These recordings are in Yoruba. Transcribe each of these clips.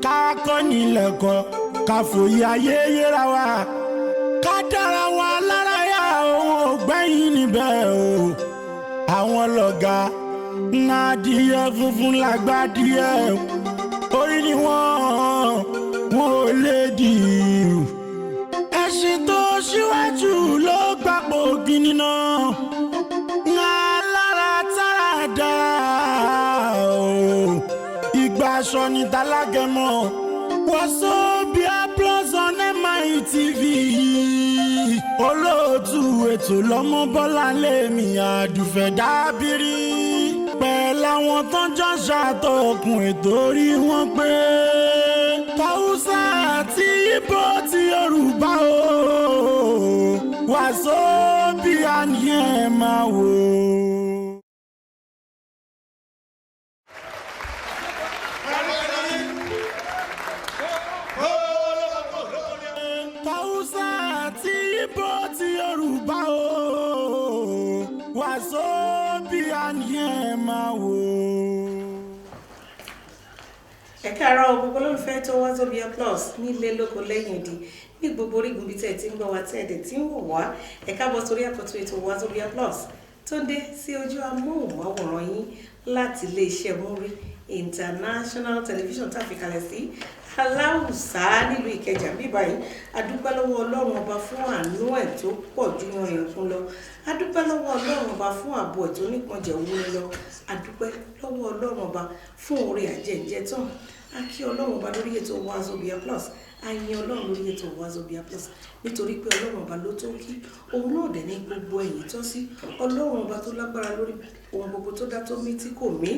ká kọ́ nílẹ̀kọ́ ká fòye ayé yẹra wa ká dára wa lára yá òun ò gbẹ́yìn níbẹ̀ o àwọn lọ́gà ńlá díẹ̀ funfun lágbá díẹ̀ orí ni wọ́n ò lè dì í ẹṣin tó ṣíwájú ló gbapò gíní náà ńlá lára tára dá o ìgbà aṣọ ní tálágẹmọ Wazobia Plus on MITV olóòtú ètò lọ́mọ Bọ́lá lèmi àdùfẹ́ dábìrì pẹ̀lú àwọn tó ń jọ ṣàtọkùn ètò orí wọn pé Haúsá àti Ìgbò ti Yorùbá o Wazobia ni ẹ máa wò. Haúsá àti Ìgbò ti Yorùbá o Wazobia ni ẹ máa wò. Ẹ káàárọ̀ gbogbo olólùfẹ́ tó Wazobia Plus nílé lóko lẹ́yìn odi ní gbogbo orígun bíi tẹ̀ tí ń gbọ́ wá tẹ̀ dẹ̀ tí ń wò wá ẹ káàbọ̀ sórí àkọ́tún ètò Wazobia Plus tó dé sí ojú amóhùnmáwòrán yín láti iléeṣẹ́ Muri International Television tá a fi kalẹ̀ sí Aláùsá nílùú Ìkẹjà bí báyìí adúpẹ́ lọ́wọ́ Ọlọ́run ọba fún àánú ẹ̀ tó pọ̀ ju yanrìn kún lọ adúpẹ́ lọ́wọ́ Ọlọ́run ọba fún ààbò ẹ̀ tó nípọnjẹ̀ owó lọ adúpẹ́ lọ́wọ́ Ọlọ́run ọba fún oore àjẹjẹ tán a kí Ọlọ́run ọba lórí ètò Wazobia Plus a yin Ọlọ́run lórí ètò Wazobia Plus nítorí pé Ọlọ́run ọba ló tó kí òun náà dẹ̀ ní gbogbo ẹ̀yìn tó sí Ọlọ́run ọba tó lágbára lórí ohun gbogbo tó dá tó mí tí kò mí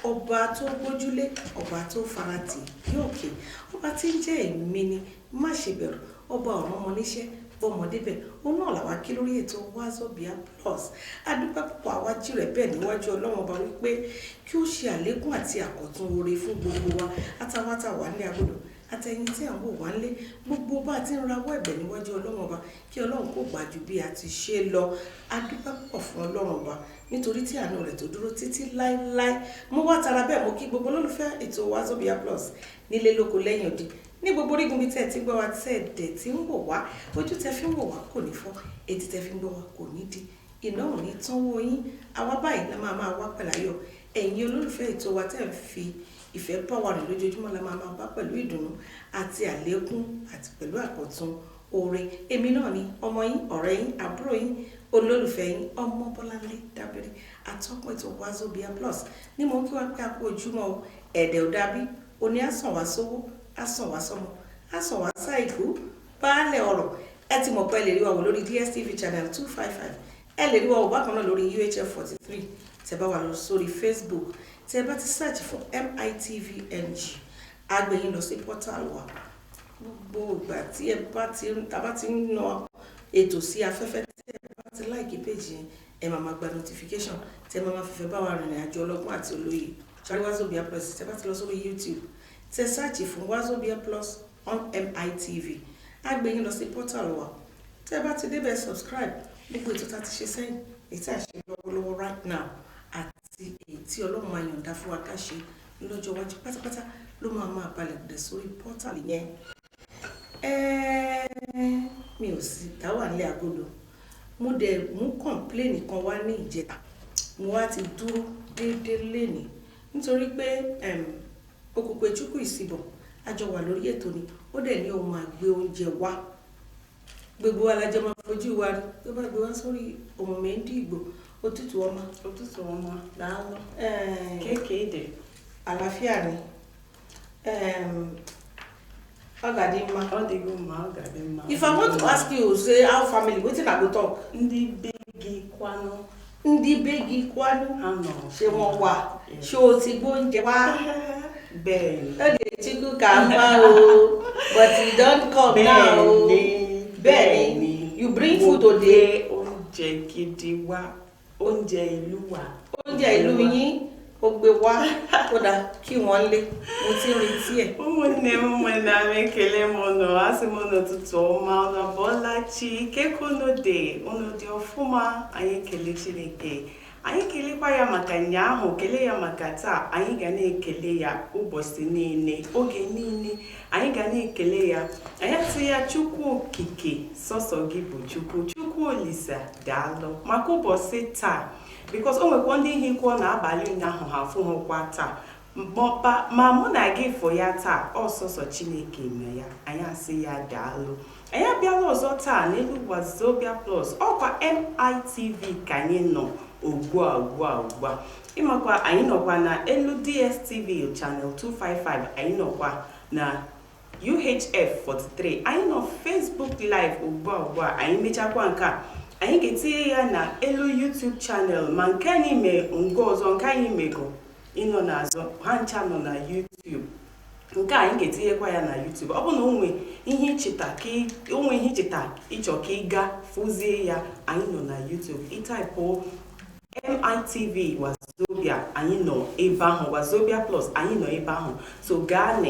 ọba tó gbójúlé ọba tó faratì yóò ké ọba tí ń jẹ́ èmi ni má ṣe bẹ̀rù ọba ọ̀ràn ọmọ níṣẹ́ bọ́mọdé bẹ̀ òun náà làwa kí lórí ètò Wazobia Plus adúpẹ́ púpọ̀ àwájú rẹ̀ bẹ́ẹ̀ níwájú Ọlọ́run ọba wípé kí ó ṣe àlékún àti àkọ́tún oore fún gbogbo wa àtàwátà wà ní agbódò àtẹ̀yìn tí à ń wò wá ń lé gbogbo bá a ti ń rawọ́ ẹ̀bẹ̀ níwájú Ọlọ́run ọba kí Ọlọ́run kó gbà ju bí a ti ṣe lọ adúpẹ́ púpọ̀ fún Ọlọ́run ọba nítorí tí àánú rẹ̀ tó dúró títí láéláé mo wá tara bẹ́ẹ̀ mo kí gbogbo olólùfẹ́ ètò Wazobia Plus nílé lóko lẹ́yìn odi ní gbogbo orígun bíi tẹ́ ẹ ti gbọ́ wa tẹ́ ẹ dẹ̀ tí ń wò wá ojú tẹ́ fi ń wò wá kò ní fọ́ etí tẹ́ fi ń gbọ́ wá kò ní di iná ò ní tán wó yín àwa báyìí la máa wá pẹ̀láyọ̀ ẹ̀yin olólùfẹ́ ètò wa tẹ́ ẹ fi ìfẹ́ bá wa rìn lójoojúmọ́ la máa bá pẹ̀lú ìdùnnú àti àlékún àti pẹ̀lú àkọ́tún oore èmi náà ni ọmọ yín ọ̀rẹ́ yín àbúrò yín olólùfẹ́ yín ọmọ Bọ́láńlé Dábìrì atọ́kùn ètò Wazobia Plus ní mo kí wá pé a kú ojúmọ́ o ẹ̀dẹ̀ ò dàbí oní àsàn wá sówó àsàn wá sọmọ àsàn wá sáìkú baálẹ̀ ọ̀rọ̀ ẹ ti mọ̀ pé ẹ lè rí wa wò lórí DSTV channel 255 ẹ lè rí wa wò bákan náà lórí UHF 43 tẹ́ bá wà lọ sórí Facebook tẹ́ bá ti search fún MITVNG agbẹ̀yìn lọ sí portal wa gbogbo ìgbà tí ẹ bá ti ń ná ètò sí afẹ́fẹ́ tẹ́ ẹ bá ti like page yẹn ẹ máa gba notification tẹ́ máa fẹ́fẹ́ bá wa rìnrìn àjò ọlọ́gbọ́n àti olóye ṣáà Wazobia Plus tẹ́ bá ti lọ sórí YouTube tẹ́ search fún Wazobia Plus on MITV agbẹ̀yìn lọ sí portal wa tẹ́ bá ti débẹ̀ subscribe gbogbo ètò tá a ti ṣe sẹ́yìn èyí tí a ṣe lọ́wọ́lọ́wọ́ right now àti èyí tí Ọlọ́run máa yọ̀ǹda fún wa ká ṣe lọ́jọ́ iwájú pátápátá ló máa balẹ̀ dẹ̀ sórí portal yẹn. Mi ò sì dá wà nílé agodo mo dẹ̀ mú complain kan wá ní ìjẹta mo wá ti dúró déédéé lénìí nítorí pé Òkùnkùn Echukwu Ìsìbọ̀ àjọ wà lórí ètò ni ó dẹ̀ ní òun máa gbé oúnjẹ wá gbogbo alájọ máa fojú wa rí tó bá gbé wá sórí ohun mẹ́ndì ìgbò òtútù ọmọ láàánú kéèkéèdè àlàáfíà ni ọ̀gàdìmá. If I want to ask you say how family wetin I go talk. Ndị be gị kwanụ. Ndị be gị kwanụ. Ṣé wọ́n wà ṣé o ti gbóúnjẹ wá. Bẹ́ẹ̀ni. Ogechukwu kà ń bá o but you don come now o. Bẹ́ẹ̀ni you bring food today. Oúnjẹ gidi wá oúnjẹ ìlú wa. Oúnjẹ ìlú yín ó gbé wá kódà kí wọ́n lé mo ti retí ẹ̀. Ụmụnne m na m ekele m ụnụ asị m n'ụtụtụ ọma ụnụ Bọlachi keke ụnụ dị ọfụma anyị ekele Chineke anyị kelekwa ya maka nyaahụ kele ya maka taa anyị ga na-ekele ya ụbọchị niile oge niile anyị ga na-ekele ya anyị asị ya Chukwu okike sọsọ gị bụ Chukwu Olisa daalụ maka ụbọchị taa because o nwekwa ndị ihe kwuo na abalị ụnyaahụ ha afụghịkwa taa ma mụ na gị fụ ya taa ọsọsọ Chineke mee ya anyị asị ya daalụ anyị abịala ọzọ taa n'elu Wazobia Plus ọkwa MITV ka anyị nọ ugbu a ịmakwa anyị nọkwa na elu DSTV channel 255 anyị nọkwa na UHF 43 anyị nọ Facebook live ugbu a anyị mechakwa nke a anyị ga-etinye ya na elu YouTube channel ma nke anyị mee ngo ọzọ nke anyị mego ịnọ n'azụ ha ncha nọ na YouTube nke anyị ga-etinyekwa ya na YouTube ọ bụ na onwe ihe icheta ịchọ ka ị ga fụzie ya anyị nọ na YouTube ịtaipụ MITV Wazobia anyị nọ ebe ahụ Wazobia Plus anyị nọ ebe ahụ so gaa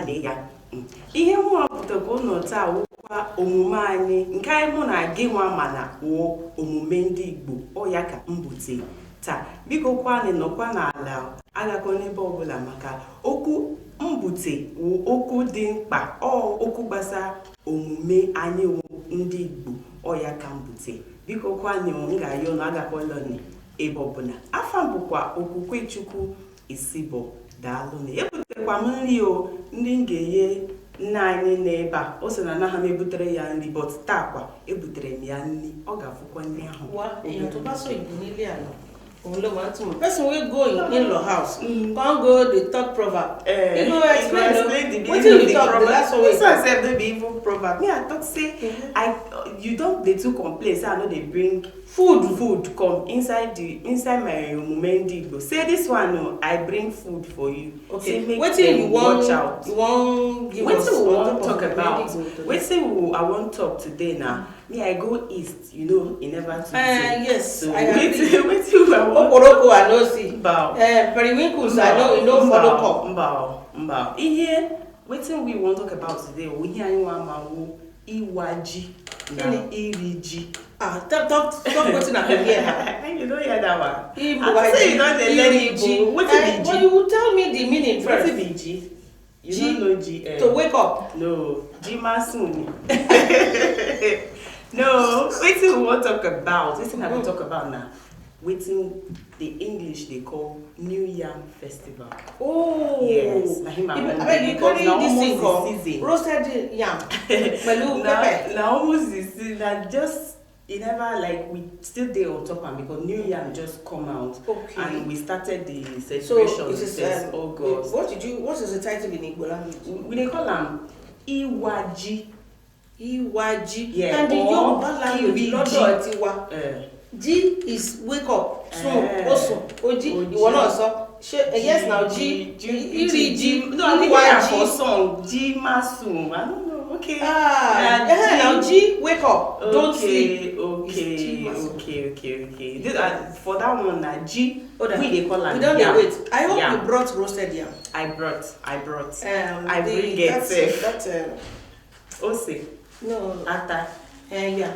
lee ya ihe mụ apụtakwa ụlọ taa wụkwa omume anyị nke anyị mụ na gị nwa mana wụọ omume ndị Igbo ọ ya ka mbute taa biko kwanị nọkwa n'ala agakọ n'ebe ọbụla maka okwu mbute okwu dị mkpa okwu gbasara omume anyị ndị Igbo ọ ya ka mbute biko kwanị m ga-ayọ na agakọla ebe ọbụla afa bụkwa Okwukwe Chukwu Isibo daalụ na ebutekwa m nri ndị m ga-enye nna anyị n'ebe a o sị na anaghị m ebutere ya nri but taa kwa ebutere m ya nri ọ ga-afụkwa nri ahụ person will go in law house can't go the third proverb you know explain the meaning of the proverb this one sef no be even proverb me I talk say you don't dey too complain say I no dey bring food come inside my omume ndị Igbo say this one no I bring food for you okay wetin you watch out you wan give us wetin we wan talk about wetin I wan talk today na me I go east you know e never too say yes so I agree wetin I wan Oporoko I no see mba periwinkles I know e no follow come mba ihe wetin we wan talk about today ihe anyị wan mawo iwa ji na iri ji talk wetin I can hear you don't hear that one I say you don dey learn Igbo wetin be ji but you tell me the meaning first wetin be ji you don't know ji to wake up no ji masun no wetin we wan talk about wetin I go talk about na wetin the English they call New Yam Festival. Oh, yes. Na him you carry this thing called roasted yam. Now almost the season. That just never like we still dey on top am because New Yam just come out. Okay. And we started the celebration. So it is August. What is the title in Igbo language? We dey call am Iwaji. Iwaji. Yeah. And the Yoruba language lọ́dọ̀ tiwa. Ji is wake up. So Oji. Ìwọ náà sọ. Yes now Ji. Iri Ji. No, I think I for song. Ji masun. I don't know. Okay. Now Ji wake up. Okay, Don't sleep. Okay. This, for that one, Ji. We dey call am. We don't dey wait. I hope you brought roasted yam. I brought. I bring it. Ose. No. Ata. Yeah.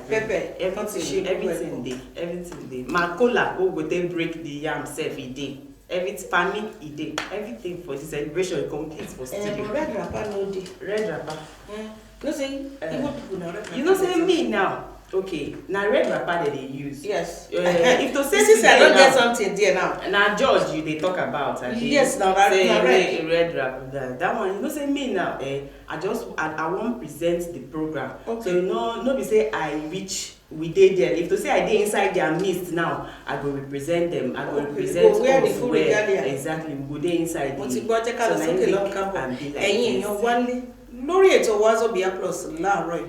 Pepper. Everything dey. Makola go dey break the yam self e dey. Everything pami e dey. Everything for the celebration complete for studio. Red wrapper no dey. Red wrapper. No say Igbo people na red wrapper. You know say me now. Okay, na red wrapper they use. Yes. If to say since I don't get something there now. Now George, you they talk about. Yes, now red wrapper. That one, you know, say me now. I won't present the program. Okay. So you know, no be say I reach. We did there. If to say I did inside their midst now, I will represent them. I will represent where the full regalia. Exactly, we go there inside. Mo ti gbọ́ jẹ́ ká lọ sókè lọ kábọ̀. Ẹ̀yin èèyàn wálé lórí ètò Wazobia Plus láàárọ̀ yìí.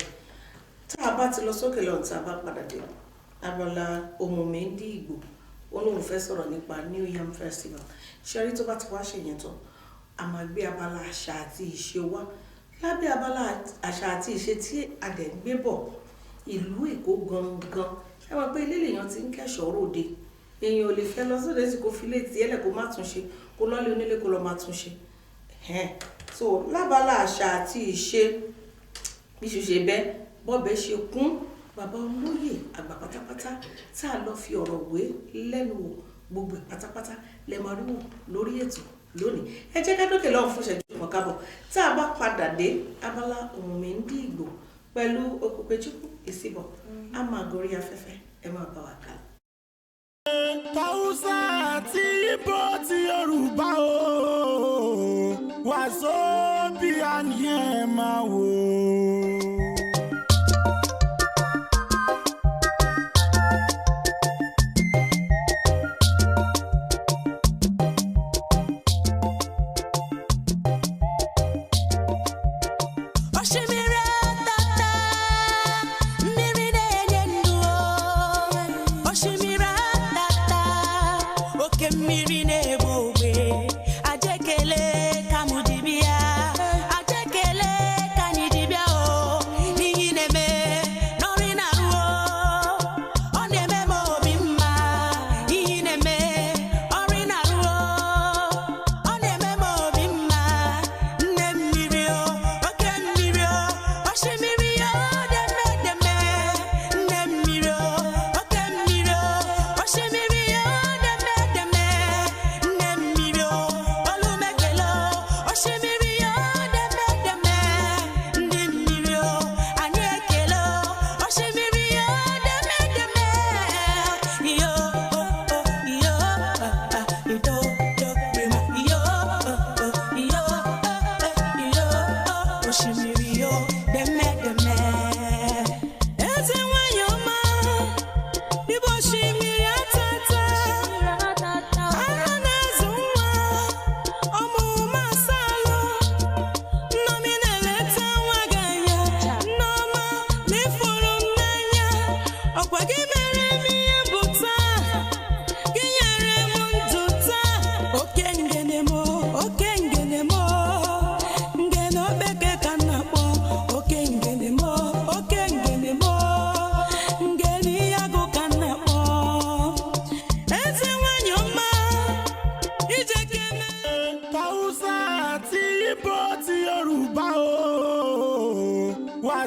Tá a bá ti lọ sókè lọ tá a bá padà dé. Abala omume ndị Igbo. Olóhùn fẹ́ sọ̀rọ̀ nípa New Yam Festival. Ṣẹ́rí tó bá ti wá ṣe yẹn tán, a máa gbé abala àṣà àti ìṣe wá. Lábẹ́ abala àṣà àti ìṣe tí a dẹ̀ ń gbé bọ̀. Ìlú Èkó gangan ẹ mọ̀ pé ilé lèèyàn ti ń kẹ́ṣọ̀ọ́ ròde èèyàn ò lè fẹ́ lọ sóde tí kò fi lè tiẹ̀ lẹ̀ kó má tún ṣe kó lọ́lé onílé kó lọ má tún ṣe so lábala àṣà àti ìṣe bí ṣe bẹ́ bọ́bẹ̀ ṣe kún bàbá olóyè àgbà pátápátá tá a lọ fi ọ̀rọ̀ wé lẹ́nu wò gbogbo pátápátá lẹ máa rí wò lórí ètò lónìí. Ẹ jẹ́ ká dókè lọ́hùn fún ìṣẹ́jú kan kábọ̀ tá a bá padà dé abala ohun mi ń dí ìgbò pẹ̀lú Okpukpechukwu Isibor a máa gorí afẹ́fẹ́ ẹ máa bá wa kálọ. Hausa àti Igbo ti Yorùbá o Wazobia ni ẹ máa wò.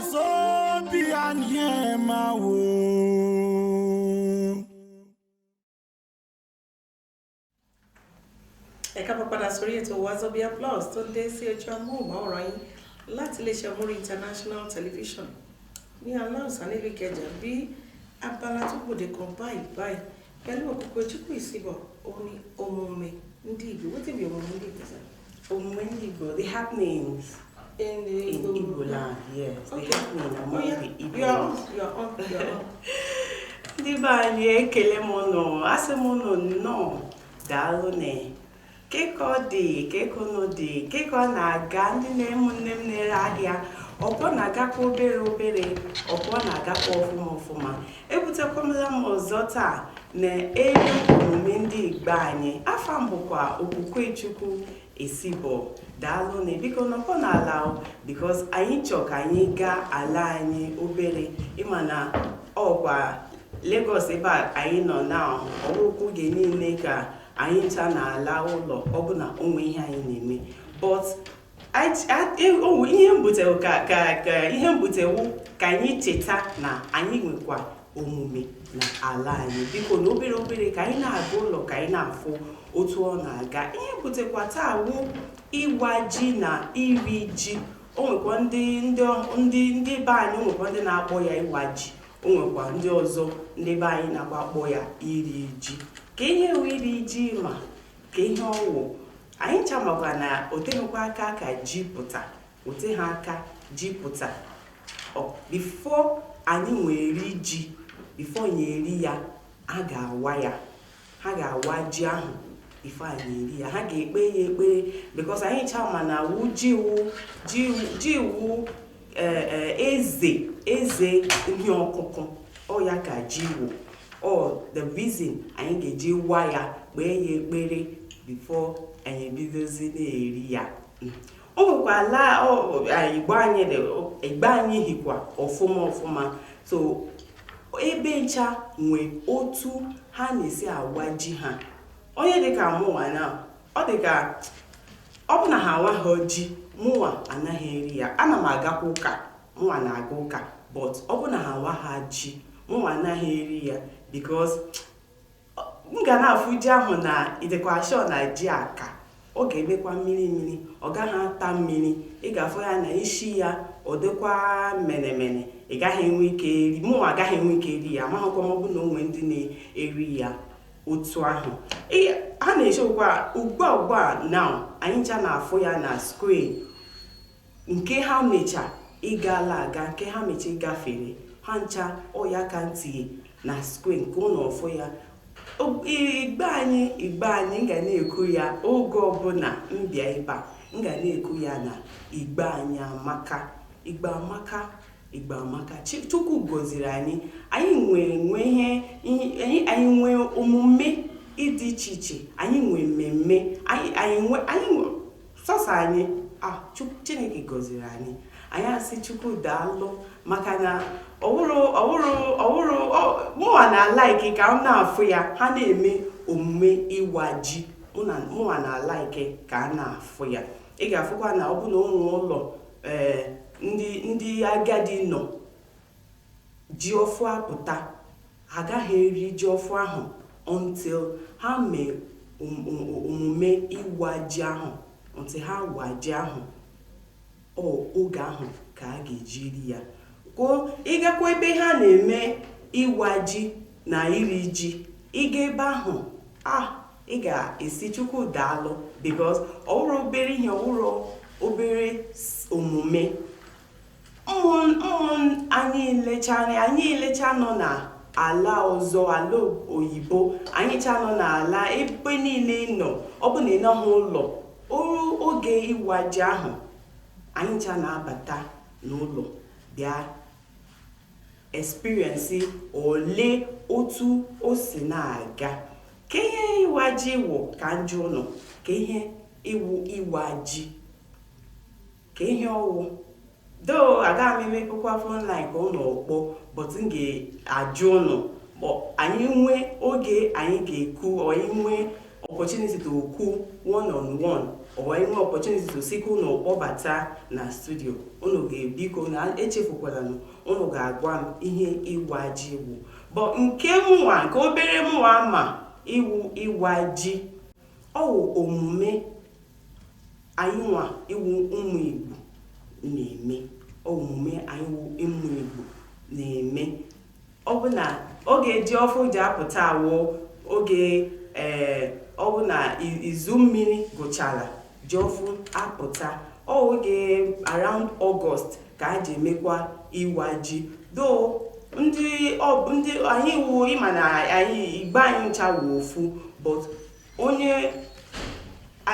Wazobia ni ẹ máa wò. Ẹ káàbọ̀ padà sórí ètò Wazobia Plus tó dé sí ojú amóhùnmáwòrán yín láti iléeṣẹ́ Muri International Television ní Aláùsá nílùú Ìkẹjà bí abala tó gbòde kan báyìí pẹ̀lú Okpukpechukwu Isibor òun ni Omume Ndị Igbo. What is Omume Ndị Igbo? Omume Ndị Igbo, the happenings In Igbo land, yes, Okay. the happening among the Igbo. You're on. Ndị be anyị ekele m unu, asị m unu nnọọ daalụ ne. Kekọ dị, kekọnụ dị, kekọ na-aga ndị na-ụmụnne m na-ere ahịa, ọkwọ na-agakwa obere, ọkwọ na-agakwa ọfụma. Ebutekwamela m ọzọ taa na elu omume ndị Igbo anyị. Afa m bụkwa Okpukpechukwu Isibor. Daalụ ne, biko nọkọ n'ala because anyị chọ ka anyị gaa ala anyị obere. Ịma na ọkwa Lagos ebe anyị nọ na ọrụkwụ gị niile ka anyị ncha n'ala ụlọ ọbụna onwe ihe anyị na-eme. But ihe mbutewu ka anyị cheta na anyị nwekwa omume na ala anyị. Biko na obere ka anyị na-aga ụlọ ka anyị na-afụ otu ọ na-aga. Ihe butekwa taa wụ ịwa ji na iri ji. O nwekwa ndị be anyị nwekwa ndị na-akpọ ya ịwa ji. O nwekwa ndị ọzọ ndị be anyị na-akpọ ya iri ji. Ka ihe wụ iri ji ma ka ihe ọwụ. Anyị chamakwa na oteghịkwa aka ka ji pụta. Oteghị aka ji pụta. Before anyị nwere ji, before anyị eri ya, a ga-awa ya. Ha ga-awa ji ahụ before anyị eri ya. Ha ga-ekpe ya ekpere because anyị chama na wu ji wu eze ihe ọkụkụ. Ọ ya ka ji wu. The reason anyị ga-eji wa ya kpee ya ekpere before anyị bidozi na-eri ya. O nwekwa ala Igbo anyị hikwa ọfụma. So ebe ncha nwe otu ha na-esi awa ji ha. Onye dịka mụnwa na ọ dịka ọ bụ na ha awa ha ji mụnwa anaghị eri ya. Ana m agakwa ụka, mụnwa na-aga ụka but ọ bụ na ha nwa ha ji mụ anaghị eri ya because m ga na-afụ ji ahụ na idekwa shọ na ji aka ọ ga-emekwa mmiri ọ gaghị ata mmiri ị ga-afụ ya na isi ya ọ dịkwa mene ị gaghị enwe ike eri mụ agaghị enwe ike eri ya amaghịkwa m ọ bụ na onwe ndị na-eri ya otu ahụ ha na-echekwa ugbu a now anyị ncha na-afụ ya na screen nke ha mecha ịgala aga nke ha mecha ịgafere ha ncha ọya ka ntị na screen ka ụnụ ọfụ ya igbe anyị ga na-ekwu ya oge ọbụla mbịa ebe a m ga na-ekwu ya na igbe anyị amaka igbe amaka Chukwu gọziri anyị nwee omume ịdị iche iche anyị nwee mmemme anyị sọsọ anyị Chineke gọziri anyị asị Chukwu daalụ maka na ọwụrụ mụnwa na-alaiki ka m na-afụ ya ha na-eme omume ịwa ji mụnwa na-alaiki ka a na-afụ ya ị ga-afụkwa na ọ bụ na ụmụ ụlọ ndị agadi nọ ji ọfụ apụta agaghị eri ji ọfụ ahụ until ha mee omume ịwa ji ahụ until ha wa ji ahụ oge ahụ ka a ga-eji eri ya ịgakwa ebe ha na-eme ịwa ji na iri ji ịga ebe ahụ ị ga-esi Chukwu daalụ because ọwụrụ obere ihe ọwụrụ obere omume anyị lecha nọ na ala ọzọ ala oyibo anyị cha nọ n'ala ebe niile nọ ọ bụ na ị nọghị ụlọ oge ịwa ji ahụ anyị cha na-abata n'ụlọ bịa experience ole otu o si na-aga ka ihe ịwa ji wụ ka njọ ụlọ ka ihe ịwa ji ka ihe ọwụ though aga m emepụkwa phone line ka ụlọ ọkpọ but m ga-ajụ ụlọ anyị nwee oge anyị ga-ekwu anyị nwee opportunity to okwu one on one or anyị nwee opportunity to sikwa ụlọ kpọbata na studio ụlọ ga-ebiko na echefukwala na ụlọ ga-agwa m ihe ịwa ji wụ but nke obere mụnwa ma ịwa ji ọwụ omume anyị nwa iwu ụmụ Igbo na-eme omume anyị ụmụ Igbo na-eme ọ bụ na oge ji ọfụ ji apụta awụ oge ọ bụ na izu mmiri gụchara ji ọfụ apụta oge around August ka a ji emekwa ịwa ji though ndị anyị wụ ịma na anyị igbe anyị ncha wụ ofu but onye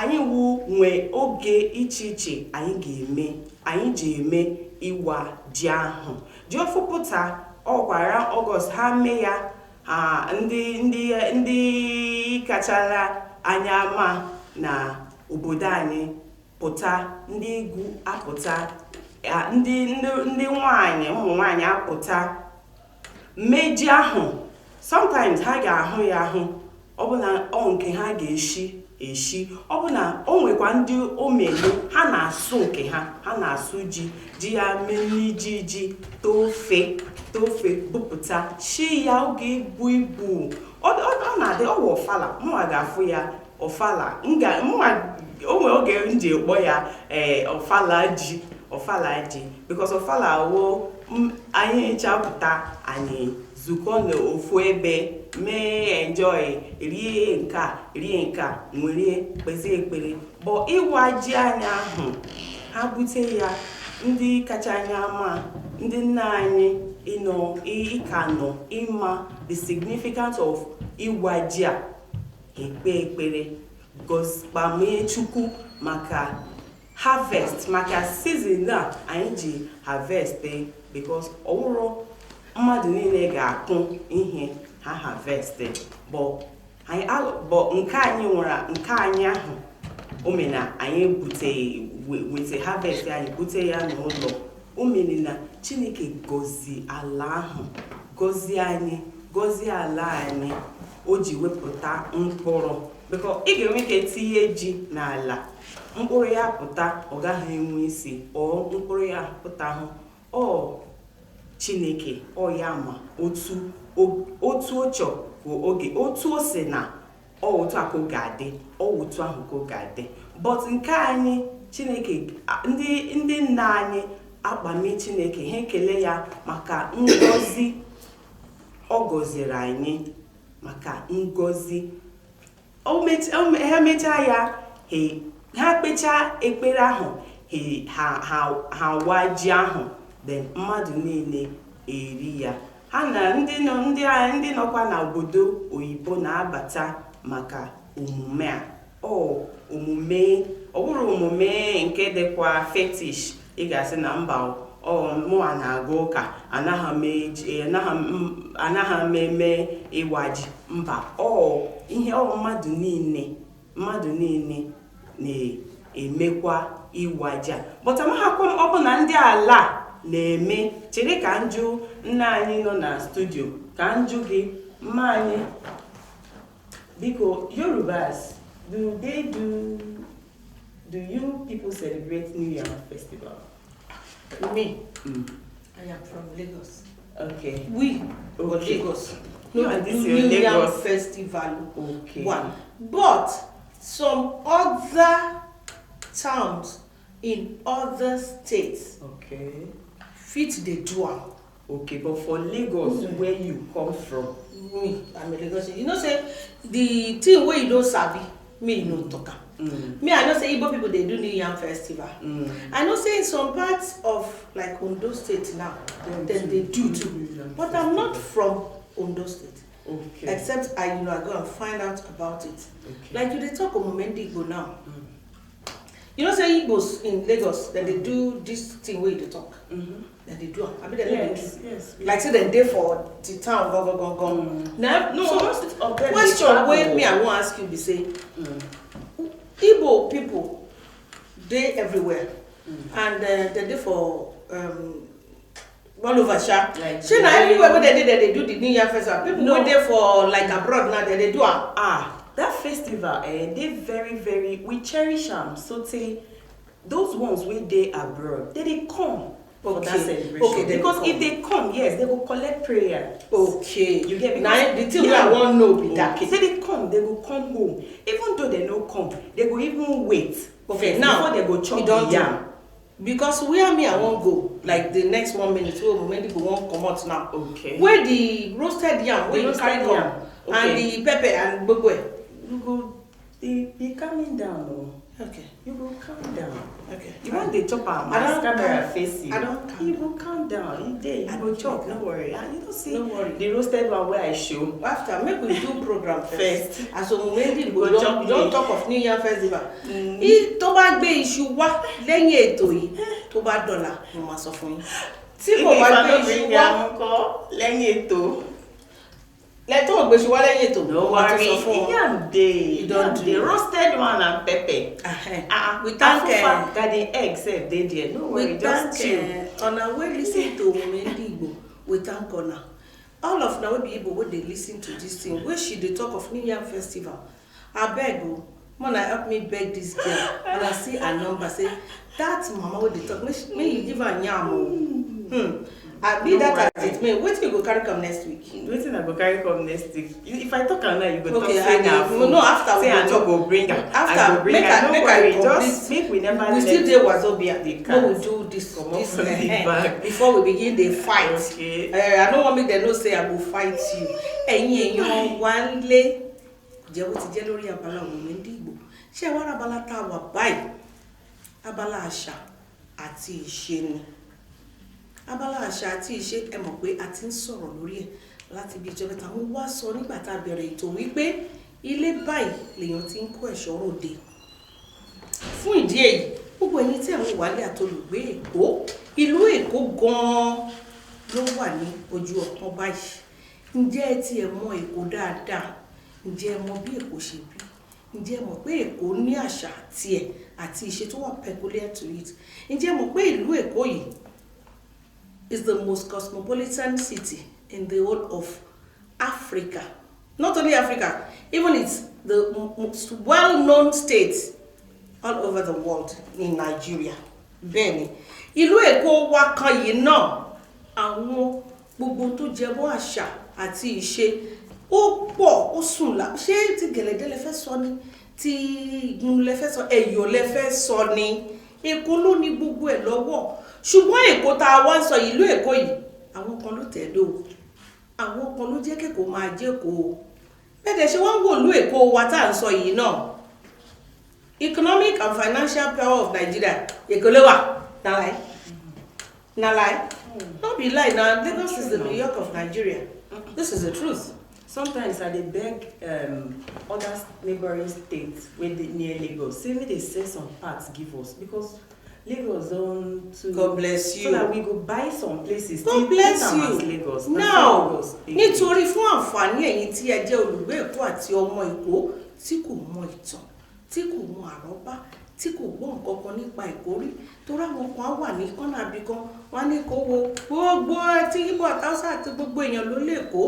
anyị wụ nwee oge iche iche anyị ji eme ịwa ji ahụ ji ọfụ pụta ọkwara Ọgọst ha mee ya ndị kachara anya ma na obodo anyị pụta ndị egwu apụta ndị nwanyị ụmụ nwanyị apụta mee ji ahụ sometimes ha ga-ahụ ya ahụ ọ bụ na nke ha ga-eshi ọ bụ na o nwekwa ndị omelu ha na-asụ nke ha na-asụ ji ya mee ji tofe bupụta shi ya oge ibu ọ na-adị ọwụ ọfala mụnwa ga-afụ ya ọfala onwe oge m ji ekpọ ya ọfala ji because ọfala wo anyị chapụta anyị zukọ n'ofu ebe mee enjoy rie nke a nwere kpezie ekpere bụ ịwa ji anyị ahụ ha bute ya ndị kacha anya ama ndị nna anyị ịka nọ ịma the significance of ịwa ji a ekpe ekpere gọzikpamee Chukwu maka harvest maka season a anyị ji harvest because ọwụrụ mmadụ niile ga-akụ ihe ha harvest but nke anyị nwere nke anyị ahụ omena anyị wete harvest anyị bute ya n'ụlọ omena na Chineke gọzie ala ahụ gọzie anyị gọzie ala anyị o ji wepụta mkpụrụ because ị ga-enwe ike tinye ji n'ala mkpụrụ ya pụta ọ gaghị enwe isi ọ mkpụrụ ya pụta hụ Chineke ya ma otu ocho oge otu o si na otu a ka ọ ga-adị otu ahụ ka ọ ga-adị but nke anyị Chineke ndị nna anyị akpami Chineke ha ekele ya maka ngọzi ọ gọziri anyị maka ngọzi ha mechaa ya ha kpechaa ekpere ahụ ha wa ji ahụ then mmadụ niile eri ya ha na ndị nọkwa n'obodo oyibo na-abata maka omume a omume ọ bụrụ omume nke dịkwa fetish ị ga-asị na mba mụa na-aga ụka anaghị m eme ịwa ji mba ihe mmadụ niile na-emekwa ịwa ji a but amaghịkwa m ọ bụ na ndị ala na-eme chere ka njụ nna anyị nọ na studio ka njụ gị mma anyị biko Yorubas do you people celebrate New Yam Festival? Me? I am from Lagos. Okay. We okay. Lagos. No, and this New is Yam Lagos Festival. Okay. One. But some other towns in other states okay. fit the do am. Okay, but for Lagos, where you come from? Me, I'm a Lagosian. You know, say the thing where you don't sabi, me you no talk am. Me, I know say Igbo people they do New Yam Festival. I know say in some parts of like Ondo State now, then they do too. But I'm not from Ondo State. Okay. Except I go and find out about it. Okay. Like you they talk of Igbo now. You know say Igbos in Lagos that they do this thing where they talk. Then they do. I mean they yes. Like say they dey for the town go. Now no, so most of them question where me I want ask you be say Igbo people they everywhere and they dey for all over sha. Like say na everywhere where they do the New Year festival. People wey dey for like abroad now they do am. That festival, they very, very, we cherish them. So say, those ones when they abroad, they come for that celebration. Okay, because if they come, yes, they will collect prayer. Okay. You get me? Now the thing I want know be that. Okay. So they come, they will come home. Even though they don't come, they will even wait. Okay, now before they go chop the yam. Because where me I won't go, like the next 1 minute, we won't come out now. Okay. Where the roasted yam, where you carry come, and the pepper and bogwe. You go, be calming down, oh. Okay. You go calm down. Okay. You want the chop our camera face you. I don't calm. You go calm down. You go chop. No worry. You don't see. No worry. The roasted one where I show. After make we do program first. As so maybe we go don't talk of New Year Festival. If tó bá gbé iṣu wá lẹ́yìn ètò yìí tó bá dọ̀là mo máa sọ fún yín. Tí kò bá gbé iṣu wá lẹ́yìn ètò. Let's go to the no worry. You don't do the roasted one and pepper. We thank that the eggs they there. No worry, just chill. On our way listen to Igbo, we thank Ona. All of now be able when they listen to this thing. Where she they talk of New Year Festival. I beg you, man, help me beg this girl. And I see a number say that mama when they talk. Me you give her nyam. I be that as it may. Wait till you go carry come next week. Wait till I go carry come next week. If I talk now, you go okay, talk. Okay, no. After say I talk. Go bring her. After I go bring her. Don't worry. Just make we never. We still dey Wazobia. No, we do this before we begin the fight. Okay. I don't want me to know say I will fight you. Ẹ̀yin one lay. Jẹ́ bó ti jẹ́ lórí abala òun Igbo. Ṣé wá abala tá wà báyìí? Abala àṣà àti ìṣe ni. Abala àṣà àti ìṣe ẹ mọ̀ pé a ti ń sọ̀rọ̀ lórí ẹ̀ láti bí ìjọba tá mo wá sọ nígbà tá bẹ̀rẹ̀ ètò wípé ilé báyìí lèèyàn ti ń kó ẹ̀ṣọ́ ròde. Fún ìdí èyí gbogbo ẹ̀yin tí àwọn wálé àtolùgbé Èkó ìlú Èkó gan-an ló wà ní ojú ọ̀pọ̀ báyìí. Ǹjẹ́ ẹ ti ẹ̀ mọ̀ Èkó dáadáa? Ǹjẹ́ ẹ mọ̀ bí Èkó ṣe bí? Ǹjẹ́ ẹ mọ̀ pé Èkó ní àṣà tiẹ̀ àti ìṣe tó wà peculiar to it? Ǹjẹ́ ẹ mọ̀ pé ìlú Èkó yìí is the most cosmopolitan city in the whole of Africa. Not only Africa, even it's the most well-known state all over the world in Nigeria. Bẹ́ẹ̀ni, ìlú Èkó wa kan yìí náà àwọn gbogbo tó jẹ mọ́ àṣà àti ìṣe ó pọ̀ ó sùn lá ṣé ti gẹ̀lẹ́dẹ́ lẹ fẹ́ sọ ni ti ìgbìmọ̀ lẹ fẹ́ sọ ẹ̀yọ̀ lẹ fẹ́ sọ ni Èkó ló ní gbogbo ẹ̀ lọ́wọ́ ṣùgbọ́n Èkó tá a wá ń sọ ìlú Èkó yìí àwọn kan ló tẹ̀dó àwọn kan ló jẹ́ kẹ́kọ̀ọ́ máa jẹ́kọ̀ọ́ bẹ́ẹ̀ ṣe wọ́n ń wò ìlú Èkó wa tá à ń sọ yìí náà economic and financial power of Nigeria Èkó ló wà na lie no be lie na Lagos is the New York of Nigeria. This is the truth. Sometimes I dey beg other neighboring states wey dey near Lagos say make they sell some parts give us because Lagos don too. God bless you. So that we go buy some places. God bless you. Lagos. Now nítorí fún àǹfààní ẹ̀yin tí ẹ jẹ́ olùgbé Èkó àti ọmọ Èkó tí kò mọ ìtàn tí kò mọ àrọ́bá tí kò gbọ́ nǹkan kan nípa Èkó rí torí àwọn kan wà ní kọ́nà àbíkan wọn á ní kó wo gbogbo tí Ìgbò àtàwùsá àti gbogbo èèyàn ló lè kó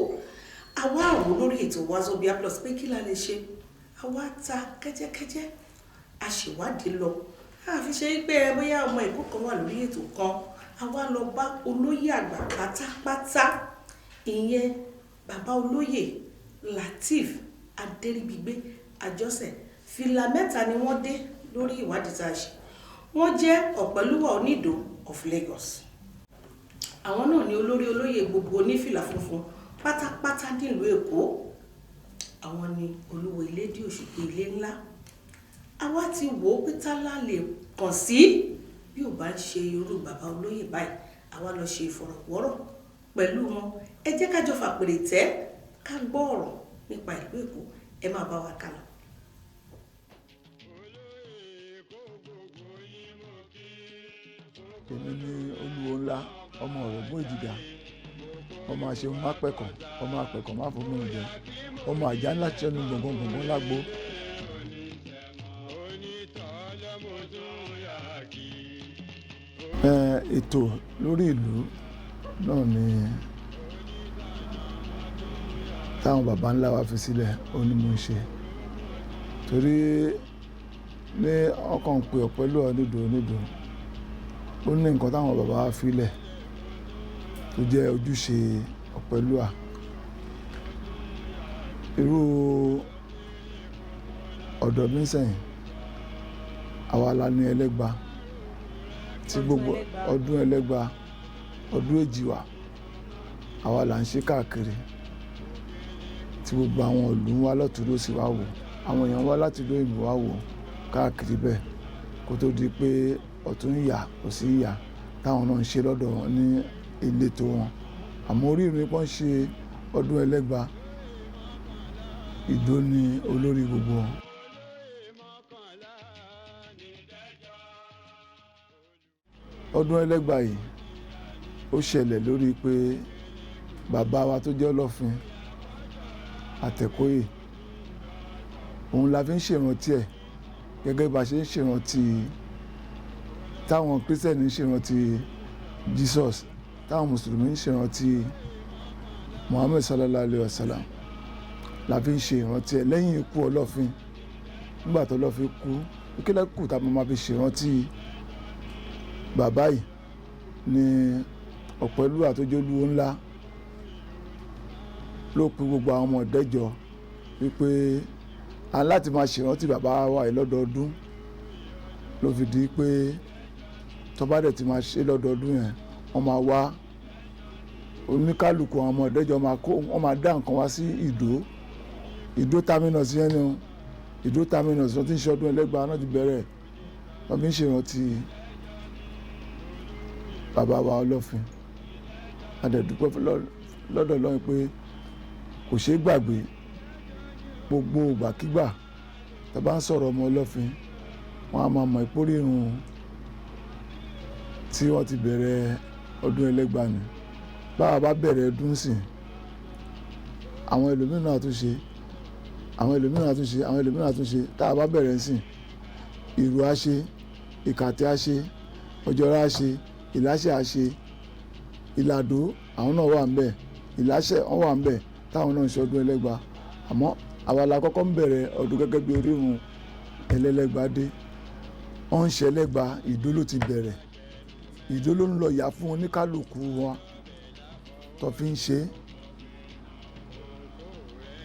àwa àwò lórí ètò Wazobia Plus pé kí la lè ṣe àwa ta kẹ́jẹ́kẹ́jẹ́ àṣèwádìí lọ àfi ṣe pé bóyá ọmọ Èkó kan wà lórí ètò kan àwa lọ bá olóyè àgbà pátápátá ìyẹn bàbá olóyè Lateef Adéríbigbé Àjọṣẹ fìlà mẹ́ta ni wọ́n dé lórí ìwádìí tá a ṣe wọ́n jẹ́ Ọ̀pẹ́lúwà Onídò of Lagos àwọn náà ni olórí olóyè gbogbo onífìlà funfun pátápátá nílùú Èkó àwọn ni Olúwo Ilédì Òṣùpá ilé ńlá àwa ti wò ó pé tálá lè kàn sí bí ò bá ń ṣe irú bàbá olóyè báyìí àwa lọ ṣe ìfọ̀rọ̀wọ́rọ̀ pẹ̀lú wọn ẹ jẹ́ ká jọ fàpèrè tẹ́ ká gbọ́ ọ̀rọ̀ nípa ìlú Èkó ẹ máa bá wa kálọ. èmi ni Olúwo ńlá ọmọ Ọ̀rọ̀gbọ́n Èjìgà ọmọ àṣeun má pẹ̀kọ̀ ọmọ àpẹ̀kọ̀ má fún mi jẹ ọmọ àjà ńlá ṣẹ́nu gbọ̀ngbọ̀ngbọ̀ngbọ̀n lágbo. ètò lórí ìlú náà ni táwọn baba ńlá wa fi sílẹ̀ ó ní mo ń ṣe torí ní ọkàn pé Ọ̀pẹ́lúwà Onídò ó ní nǹkan táwọn bàbá wa filẹ̀ tó jẹ́ ojúṣe Ọ̀pẹ́lúwà irú ọ̀dọ̀ mi sẹ́yìn àwa la ní Ẹlẹ́gbà tí gbogbo ọdún Ẹlẹ́gbà ọdún Èjìwà àwa là ń ṣe káàkiri tí gbogbo àwọn ìlú wa lọ́tùn lósì wá wò àwọn èèyàn wá láti ìlú òyìnbó wá wò káàkiri bẹ́ẹ̀ kó tó di pé ọ̀tún ìyà kò sí ìyà táwọn náà ń ṣe lọ́dọ̀ wọn ní ìletò wọn àmọ́ orí ìrìn pọ́n ṣe ọdún Ẹlẹ́gbà Ìdó ni olórí gbogbo wọn. ọdún Ẹlẹ́gbà yìí ó ṣẹlẹ̀ lórí pé bàbá wa tó jẹ́ Ọlọ́fin Àtẹ̀kóyè òun la fi ń ṣèrántí ẹ̀ gẹ́gẹ́ bá ṣe ń ṣèrántí táwọn kírísítẹ̀nì ń ṣèrántí Jesus táwọn mùsùlùmí ń ṣèrántí Muhammad sallallahu alayhi wa sallam la fi ń ṣe ìrántí ẹ̀ lẹ́yìn ikú Ọlọ́fin nígbà tó Ọlọ́fin kú kílẹ̀ kù tá a máa fi ṣèrántí bàbá yìí ni Ọ̀pẹ́lúwà tó jẹ́ Olúwo ńlá ló pe gbogbo àwọn ọmọ ìdẹ́jọ wípé a láti máa ṣèrántí bàbá wa yìí lọ́dọọdún ló fi di pé tọ́ba dẹ̀ ti máa ṣe lọ́dọọdún yẹn wọ́n máa wá oníkálukú àwọn ọmọ ìdẹ́jọ wọ́n máa dá nǹkan wá sí Ìdó terminus yẹn ni Ìdó terminus wọ́n ti ń ṣe ọdún Ẹlẹ́gbà náà ti bẹ̀rẹ̀ wọ́n fi ń ṣèrántí bàbá wa Ọlọ́fin adẹ̀dúpẹ́ lọ́dọ̀ Ọlọ́run pé kò ṣeé gbàgbé gbogbo ìgbàkígbà tá bá ń sọ̀rọ̀ ọmọ Ọlọ́fin wọn a máa mọ̀ ìpórìrun tí wọ́n ti bẹ̀rẹ̀ ọdún Ẹlẹ́gbà ni báwa bá bẹ̀rẹ̀ ọdún sìn àwọn ẹlòmíràn àtúnṣe àwọn ẹlòmíràn àtúnṣe àwọn ẹlòmíràn àtúnṣe tá a bá bẹ̀rẹ̀ sìn ìrù á ṣe ìkàtẹ́ á ṣe ọjọ́rá á ṣe ìláṣẹ á ṣe ìlàdó àwọn náà wà ńbẹ̀ ìláṣẹ wọn wà ńbẹ̀ táwọn náà ń ṣe ọdún Ẹlẹ́gbà àmọ́ àwa la kọ́kọ́ ń bẹ̀rẹ̀ ọdún gẹ́gẹ́ bí orírun Ẹlẹ́gbà dé wọ́n ń ṣe Ẹlẹ́gbà Ìdó ló ti bẹ̀rẹ̀ Ìdó ló ń lọ yà fún oníkálukú wọn tó fi ń ṣe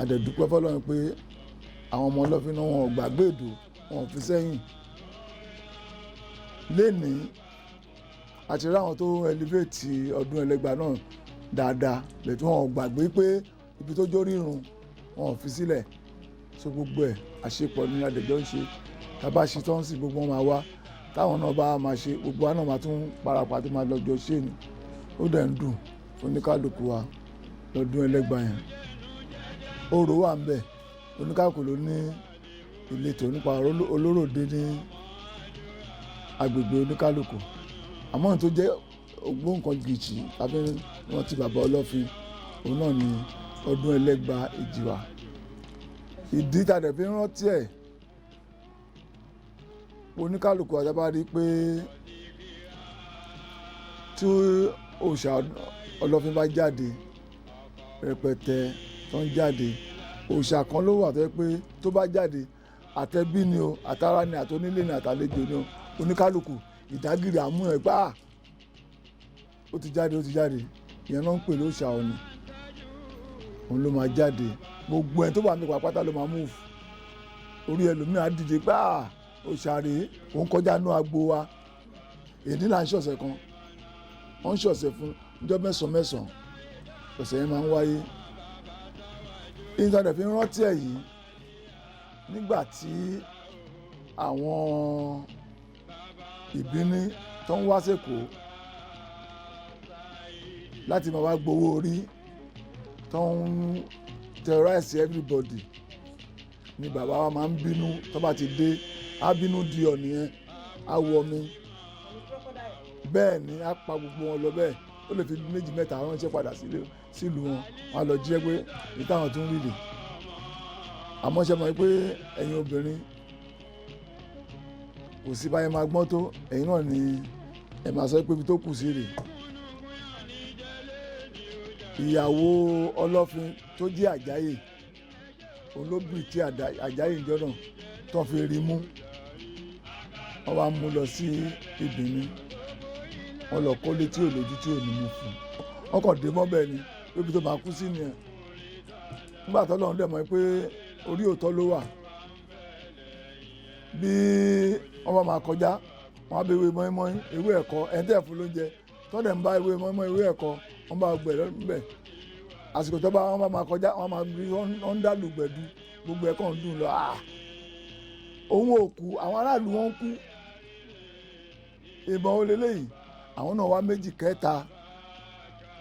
àdẹ̀dúpẹ́ fọlọ́run pé àwọn ọmọ ọlọ́fin náà wọn ò gbàgbé èdò wọn ò fi sẹ́yìn lénìí àti ráwọn tó elevate ọdún Ẹlẹ́gbà náà dáadáa lẹ́tí wọn ò gbàgbé pé ibi tó jó rírun wọn ò fi sílẹ̀ so gbogbo ẹ̀ àṣepọ̀ ní adẹ̀jọ́ ń ṣe tábà ṣe tán sí gbogbo wọn máa wá táwọn náà bá máa ṣe gbogbo wa náà máa tún parapà tó máa lọ́jọ́ ṣe ni ó dẹ̀ ń dùn oníkálukú wa lọ́dún Ẹlẹ́gbà yẹn orò wà ń bẹ̀ oníkálukú ló ní ìletò nípa olóròdé ní agbègbè oníkálukú àmọ́ tó jẹ́ ògbóǹkangìjì tàbí wọn ti bàbá Ọlọ́fin òun náà ni ọdún Ẹlẹ́gbà Èjìwà ìdí tàdé fi rántí ẹ̀ oníkálukú àjábá rí pé tí òòṣà Ọlọ́fin bá jáde rẹpẹtẹ tó ń jáde òòṣà kan ló wà tó yẹ pé tó bá jáde àtẹbí ni o àtàrà ni àtònílé ni àtàlejò ni o oníkálukú ìdágìrì àmú ẹ gbáà ó ti jáde ìyẹn náà ń pè lóòṣà Ọ̀ọ̀nì òun ló máa jáde gbogbo ẹni tó wà nípa pátá ló máa move orí ẹlòmíràn dìde gbáà òṣàrè òun kọjá ní agbo wa èdè là ń ṣọ̀sẹ̀ kan wọ́n ń ṣọ̀sẹ̀ fún ọjọ́ mẹ́sàn-án ọ̀sẹ̀ yẹn máa ń wáyé ìtàdẹ̀ fi rántí ẹ̀ yìí nígbà tí àwọn ìbíní tó ń wá sẹ́kọ̀ọ́ láti máa wá gbowó orí tó ń terrorize everybody ni bàbá wa máa ń bínú tó bá ti dé á bínú di Ọ̀ọ̀nì yẹn á wọ mi bẹ́ẹ̀ ni á pa gbogbo wọn lọ bẹ́ẹ̀ ó lè fi méjì mẹ́ta ránṣẹ́ padà sílùú wọn wọn lọ jí ẹ pé ìtàwọn tún rí lè àmọ́ ṣe mọ̀ pé ẹ̀yin obìnrin kò sí báyẹn máa gbọ́n tó ẹ̀yin náà ni ẹ̀ máa sọ pé ibi tó kù sí rè ìyàwó Ọlọ́fin tó jẹ́ Àjáyè olóbì tí Àjáyè ìjọ náà tó fi rí mú wọ́n wá mú lọ sí Ìbíní wọ́n lọ kọ́lé tí ò lójú tí ò ní mú fún wọ́n kàn dé mọ́bẹ̀ ni ibi tó máa kú sí nìyẹn nígbà tó lọ́run dẹ̀ mọ́ pé orí òótọ́ ló wà bí wọ́n bá máa kọjá wọ́n á bẹ ewé mọ́ínmọ́ín ewé ẹ̀kọ́ ẹ̀ńtẹ́ fún lóúnjẹ tọ́dẹ̀ ń bá ewé mọ́ínmọ́ín ewé ẹ̀kọ́ wọ́n bá gbẹ̀ lọ́bẹ̀ àsìkò tó bá wọ́n bá máa kọjá wọ́n máa rí wọ́n ń dàlù gbẹ̀dú gbogbo ẹ̀kọ́ ń dùn lọ òun ò kú àwọn aráàlú wọn ń kú ìbọn olè lẹ́yìn àwọn náà wá méjì kẹta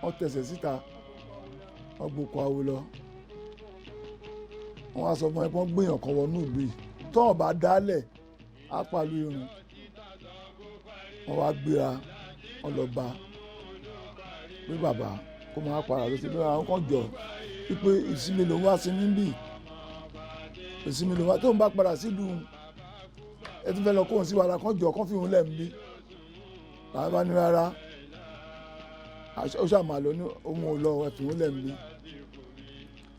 wọ́n tẹ̀sẹ̀ síta wọ́n gbòkó awo lọ wọ́n wá sọ fún ẹ pé wọ́n gbìyàn kan wọnú ìlú yìí tó ọba dálẹ̀ á pàlú irun wọ́n wá gbéra wọ́n lọ bá pé bàbá kó máa para lọ sí lóra àwọn kan jọ wípé ìsinmi lòun wá sí níbí ìsinmi lòun wá tó ń bá padà sílùú ẹ tún fẹ́ lọ kóhùn sí wàrà kan jọ kán fi òun lẹ̀ ń bí làwọn bá ní rárá ó ṣàmà lọ ní ohun ò lọ ẹ fi òun lẹ̀ ń bí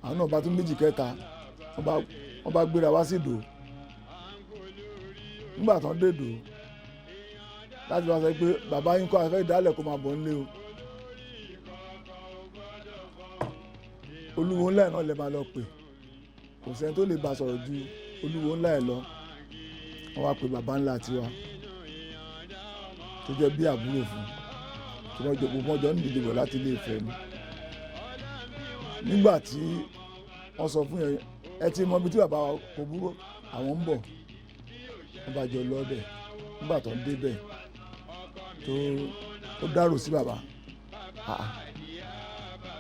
àwọn náà bá tún méjì kẹta wọ́n bá gbéra wá sí Ìdó nígbà tán dé Ìdó láti wá sọ pé bàbá yín kọ́ afẹ́ ìdálẹ̀ kó máa bọ̀ nílé o olúwo ńlá ẹ̀ náà lè máa lọ pè kò sẹ́ni tó lè bá sọ̀rọ̀ ju olúwo ńlá ẹ̀ lọ wọ́n wá pe bàbá ńlá tiwa tó jẹ́ bí àbúrò fún tí wọ́n jọ gbogbo ọjọ́ ní ìdìbò láti Ilé Ifẹ̀ ni nígbà tí wọ́n sọ fún ẹ ti mọ ibi tí bàbá kò búrò àwọn ń bọ̀ wọ́n bá jọ lọ́bẹ̀ nígbà tó ń débẹ̀ tó dárò sí bàbá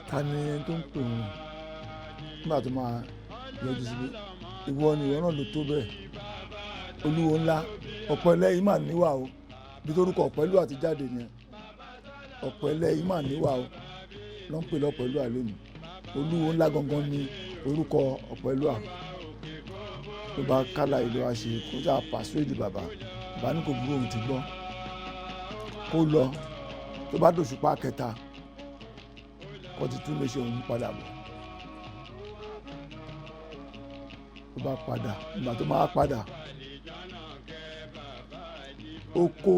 ta ni ẹni tó ń pè wọ́n nígbà tó máa yọjú síbi ìwọ ni ìwọ náà ló tó bẹ́ẹ̀ olúwo ńlá Ọ̀pẹ̀lẹ̀ yìí mà níwà o bí torúkọ Ọ̀pẹ̀lú àti jáde ni Ọ̀pẹ̀lẹ̀ yìí mà níwà o ló ń pè lọ́pẹ̀lú àlẹ́ ni olúwo ńlá gangan ni orúkọ Ọ̀pẹ̀lú à tó bá kálá ìlú àṣẹ kó sá pàṣẹ́dì bàbá ní kò burú òun ti gbọ́ kó lọ tó bá dòṣùpá kẹta kó ti tún lè ṣe òun padà bọ̀ tó bá padà ìgbà tó máa padà oko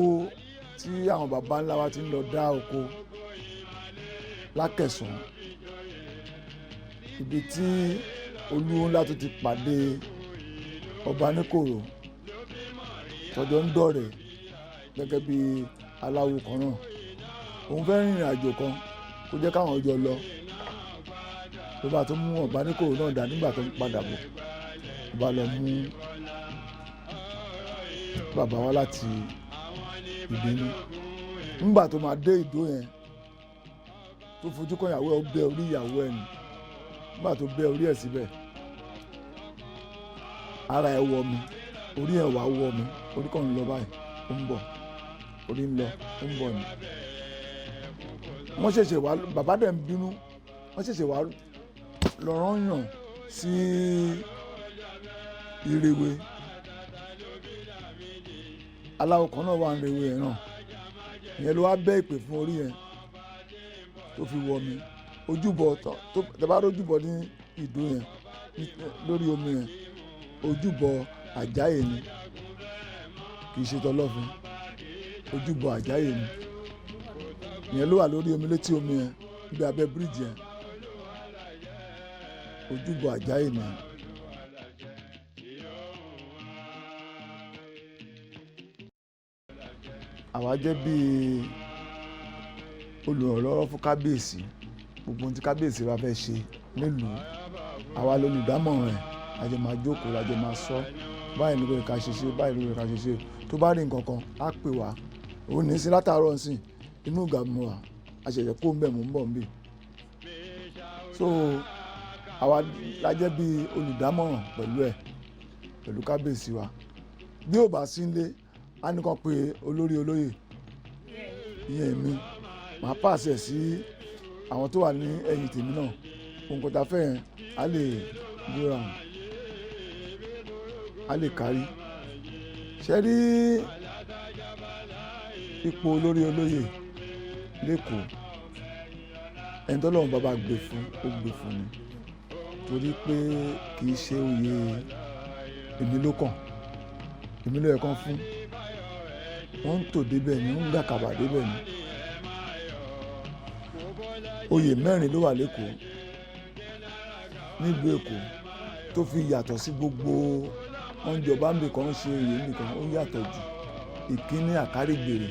tí àwọn baba ńlá wa ti ń lọ dá oko lákẹ̀sán ibi tí olúwo ńlá tó ti pàdé ọba níkòrò tọjọ́ ń dọ̀rẹ́ gẹ́gẹ́ bí aláwo kan náà. Òun fẹ́ rìnrìn àjò kan kó jẹ́ káwọn ọjọ́ lọ ló bá tó mú ọba níkòrò náà dá nígbà tó ń padà bọ̀ ló bá lọ mú bàbá wá láti ìbínú. Nígbà tó máa dé ìdó yẹn tó fojú kan ìyàwó ẹ̀ ó bẹ́ orí ìyàwó ẹ̀ nì. Nígbà tó bẹ́ orí ẹ̀ síbẹ̀ ara ẹ̀ wọ mi, orí ẹ̀ wá wọ mi, orí kan ń lọ báyìí ó ń bọ̀, orí ń lọ ó ń bọ̀ ni. Wọ́n ṣẹ̀ṣẹ̀ wá, bàbá dẹ̀ ń bínú, wọ́n ṣẹ̀ṣẹ̀ wá lọ́rọ́ yàn sí Ìrèwé. Aláwo kan náà wà ń Ìrèwé yẹn náà, ìyẹn ló wá bẹ́ ìpè fún orí yẹn tó fi wọ mi. Ojúbọ tó tẹ́bá rójúbọ ní ìdó yẹn lórí omi yẹn, ojúbọ àjáyè ni kì í ṣe tọlọ́fin, ojúbọ àjáyè ni. Ìyẹn ló wà lórí omi létí omi yẹn níbi abẹ́ bíríìjì yẹn, ojúbọ àjáyè ni. Àwa jẹ́ bíi olùrànlọ́wọ́ fún kábíyèsí, gbogbo ohun tí kábíyèsí bá fẹ́ ṣe nílùú àwa lolùdámọ̀ràn ẹ̀, a jẹ́ máa jókòó, la jẹ́ máa sọ báyìí ló yẹ ká ṣe ṣe, báyìí ló yẹ ká ṣe ṣe. Tó bá rí nǹkan kan á pè wá, òun ní sí látàárọ̀ nsìn inú ìgbà mu wà, a ṣẹ̀ṣẹ̀ kó ń bẹ̀ mú ń bọ̀ ń bì. So àwa la jẹ́ bíi olùdámọ̀ràn pẹ̀lú ẹ̀, pẹ̀lú kábíyèsí wa. Bí ò bá sí nílé á ní kan pé olórí olóyè ìyẹn mi, màá pàṣẹ sí àwọn tó wà ní ẹ̀yìn tèmi náà, ohun kan tá fẹ́ yẹn á lè gbéra, á lè kárí. Ṣé rí ipò olórí olóyè lẹ́kọ̀ọ́ ẹni tó lọ́run bàbá gbé fún ó gbé fún ni, torí pé kì í ṣe oyè èmi ló kàn, èmi ló yẹ kán fún, wọ́n ń tò débẹ̀ ni, wọ́n ń gàkàbà débẹ̀ ni. Oyè 4 ló wà lẹ́kọ̀ọ́ nílùú Èkó tó fi yàtọ̀ sí gbogbo ọ̀njọba ń bì kan ṣe oyè nìkan, ó yàtọ̀ jù. Ìkíní Àkárìgbèrè,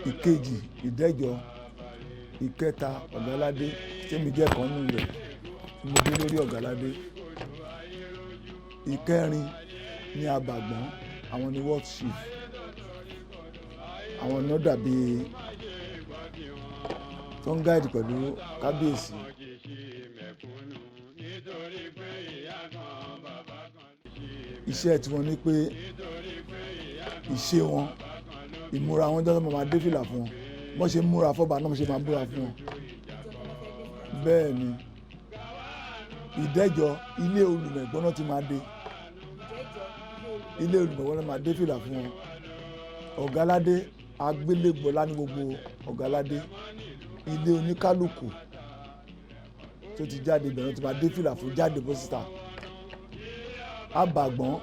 ìkejì Ìdẹ́jọ, ìkẹta Ọ̀gáládé tèmi jẹ́ kan nínú rẹ̀ tí mo dé lórí Ọ̀gáládé, ìkẹrin ní Abàgbọ́n, àwọn ni world chief, àwọn ni ó dàbí tó ń gáàdì pẹ̀lú kábíyèsí. Iṣẹ́ tí wọ́n ní pé ìṣe wọn, ìmúra wọn jẹ́ ọmọ máa dé fìlà fún wọn, wọ́n ṣe múra fọ́ba náà ṣe máa búra fún wọn. Bẹ́ẹ̀ ni Ìdẹ́jọ ilé olùmẹ̀gbọ́n náà ti máa dé, ilé olùmẹ̀gbọ́n náà máa dé fìlà fún wọn. Ọ̀gáládé agbélégbọlá ní gbogbo Ọ̀gáládé, ilé oníkálùkù tó ti jáde bẹ̀rẹ̀ tó máa dé fìlà fún jáde bó síta. Abàgbọ́n